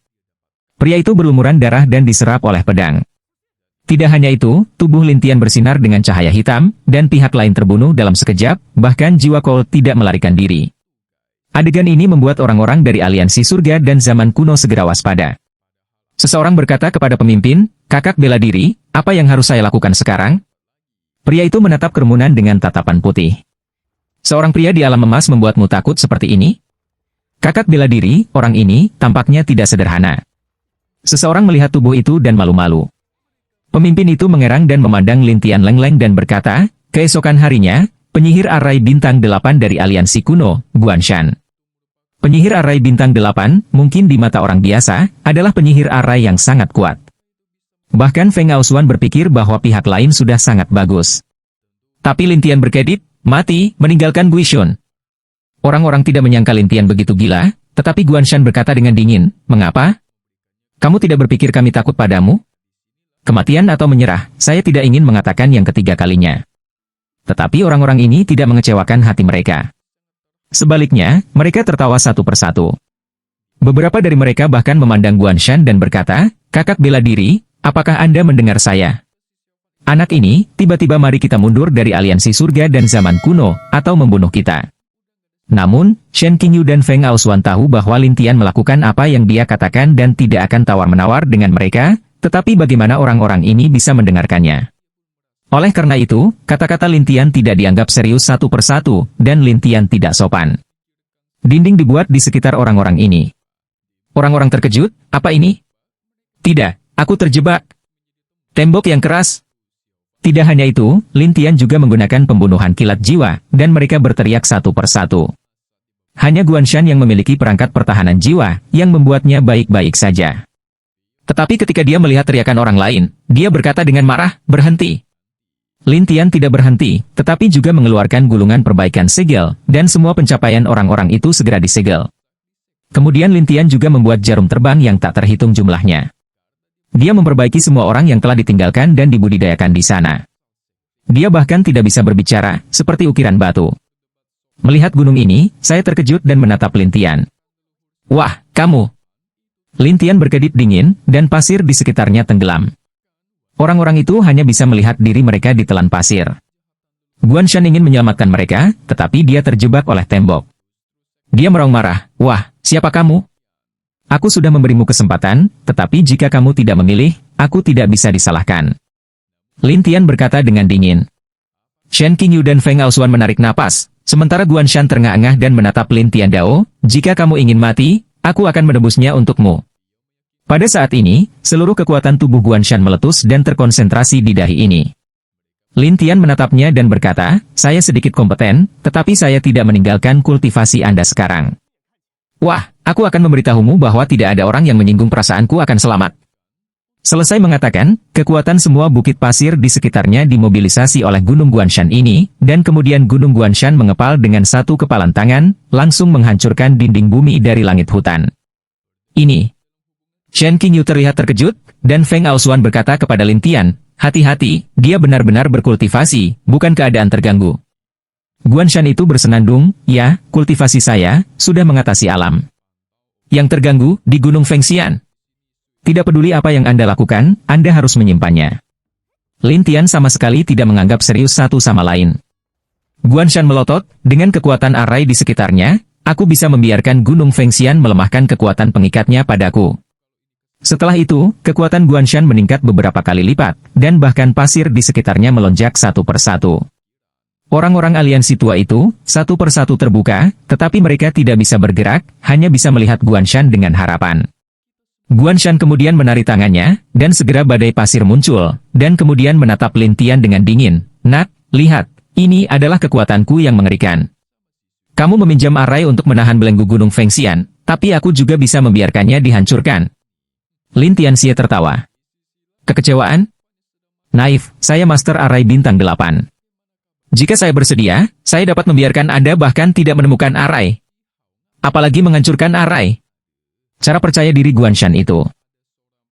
Pria itu berlumuran darah dan diserap oleh pedang. Tidak hanya itu, tubuh Lin Tian bersinar dengan cahaya hitam, dan pihak lain terbunuh dalam sekejap, bahkan jiwa Cole tidak melarikan diri. Adegan ini membuat orang-orang dari aliansi surga dan zaman kuno segera waspada. Seseorang berkata kepada pemimpin, kakak bela diri, apa yang harus saya lakukan sekarang? Pria itu menatap kerumunan dengan tatapan putih. Seorang pria di alam emas membuatmu takut seperti ini? Kakak bela diri, orang ini, tampaknya tidak sederhana. Seseorang melihat tubuh itu dan malu-malu. Pemimpin itu mengerang dan memandang Lin Tian leng-leng dan berkata, keesokan harinya, penyihir arai bintang 8 dari aliansi kuno, Guanshan. Penyihir arai bintang 8, mungkin di mata orang biasa, adalah penyihir arai yang sangat kuat. Bahkan Feng Aosuan berpikir bahwa pihak lain sudah sangat bagus. Tapi Lin Tian berkedip, mati, meninggalkan Guishun. Orang-orang tidak menyangka Lin Tian begitu gila, tetapi Guanshan berkata dengan dingin, mengapa? Kamu tidak berpikir kami takut padamu? Kematian atau menyerah, saya tidak ingin mengatakan yang ketiga kalinya. Tetapi orang-orang ini tidak mengecewakan hati mereka. Sebaliknya, mereka tertawa satu persatu. Beberapa dari mereka bahkan memandang Guanshan dan berkata, kakak bela diri, apakah Anda mendengar saya? Anak ini, tiba-tiba mari kita mundur dari aliansi surga dan zaman kuno, atau membunuh kita. Namun, Shen Qingyu dan Feng Aosuan tahu bahwa Lin Tian melakukan apa yang dia katakan dan tidak akan tawar-menawar dengan mereka, tetapi bagaimana orang-orang ini bisa mendengarkannya? Oleh karena itu, kata-kata Lin Tian tidak dianggap serius satu persatu, dan Lin Tian tidak sopan. Dinding dibuat di sekitar orang-orang ini. Orang-orang terkejut, apa ini? Tidak. Aku terjebak. Tembok yang keras. Tidak hanya itu, Lin Tian juga menggunakan pembunuhan kilat jiwa, dan mereka berteriak satu persatu. Hanya Guanshan yang memiliki perangkat pertahanan jiwa, yang membuatnya baik-baik saja. Tetapi ketika dia melihat teriakan orang lain, dia berkata dengan marah, berhenti. Lin Tian tidak berhenti, tetapi juga mengeluarkan gulungan perbaikan segel, dan semua pencapaian orang-orang itu segera disegel. Kemudian Lin Tian juga membuat jarum terbang yang tak terhitung jumlahnya. Dia memperbaiki semua orang yang telah ditinggalkan dan dibudidayakan di sana. Dia bahkan tidak bisa berbicara, seperti ukiran batu. Melihat gunung ini, saya terkejut dan menatap Lin Tian. Wah, kamu! Lin Tian berkedip dingin, dan pasir di sekitarnya tenggelam. Orang-orang itu hanya bisa melihat diri mereka di telan pasir. Guanshan ingin menyelamatkan mereka, tetapi dia terjebak oleh tembok. Dia meraung marah, wah, siapa kamu? Aku sudah memberimu kesempatan, tetapi jika kamu tidak memilih, aku tidak bisa disalahkan. Lin Tian berkata dengan dingin. Shen Qingyu dan Feng Aosuan menarik napas, sementara Guanshan terengah-engah dan menatap Lin Tian Dao, jika kamu ingin mati, Aku akan menebusnya untukmu. Pada saat ini, seluruh kekuatan tubuh Guanshan meletus dan terkonsentrasi di dahi ini. Lin Tian menatapnya dan berkata, saya sedikit kompeten, tetapi saya tidak meninggalkan kultivasi Anda sekarang. Wah, aku akan memberitahumu bahwa tidak ada orang yang menyinggung perasaanku akan selamat. Selesai mengatakan, kekuatan semua bukit pasir di sekitarnya dimobilisasi oleh Gunung Guanshan ini, dan kemudian Gunung Guanshan mengepal dengan satu kepalan tangan, langsung menghancurkan dinding bumi dari langit hutan. Ini. Shen Qingyu terlihat terkejut, dan Feng Aosuan berkata kepada Lin Tian, hati-hati, dia benar-benar berkultivasi, bukan keadaan terganggu. Guanshan itu bersenandung, ya, kultivasi saya, sudah mengatasi alam. Yang terganggu, di Gunung Fengxian. Tidak peduli apa yang Anda lakukan, Anda harus menyimpannya. Lin Tian sama sekali tidak menganggap serius satu sama lain. Guanshan melotot, dengan kekuatan arai di sekitarnya, aku bisa membiarkan Gunung Fengxian melemahkan kekuatan pengikatnya padaku. Setelah itu, kekuatan Guanshan meningkat beberapa kali lipat, dan bahkan pasir di sekitarnya melonjak satu persatu. Orang-orang aliansi tua itu, satu persatu terbuka, tetapi mereka tidak bisa bergerak, hanya bisa melihat Guanshan dengan harapan. Guanshan kemudian menari tangannya, dan segera badai pasir muncul, dan kemudian menatap Lin Tian dengan dingin. Nak, lihat, ini adalah kekuatanku yang mengerikan. Kamu meminjam arai untuk menahan belenggu Gunung Fengxian, tapi aku juga bisa membiarkannya dihancurkan. Lin Tianxie tertawa. Kekecewaan? Naif, saya Master Arai Bintang 8. Jika saya bersedia, saya dapat membiarkan Anda bahkan tidak menemukan arai. Apalagi menghancurkan arai. Cara percaya diri Guanshan itu.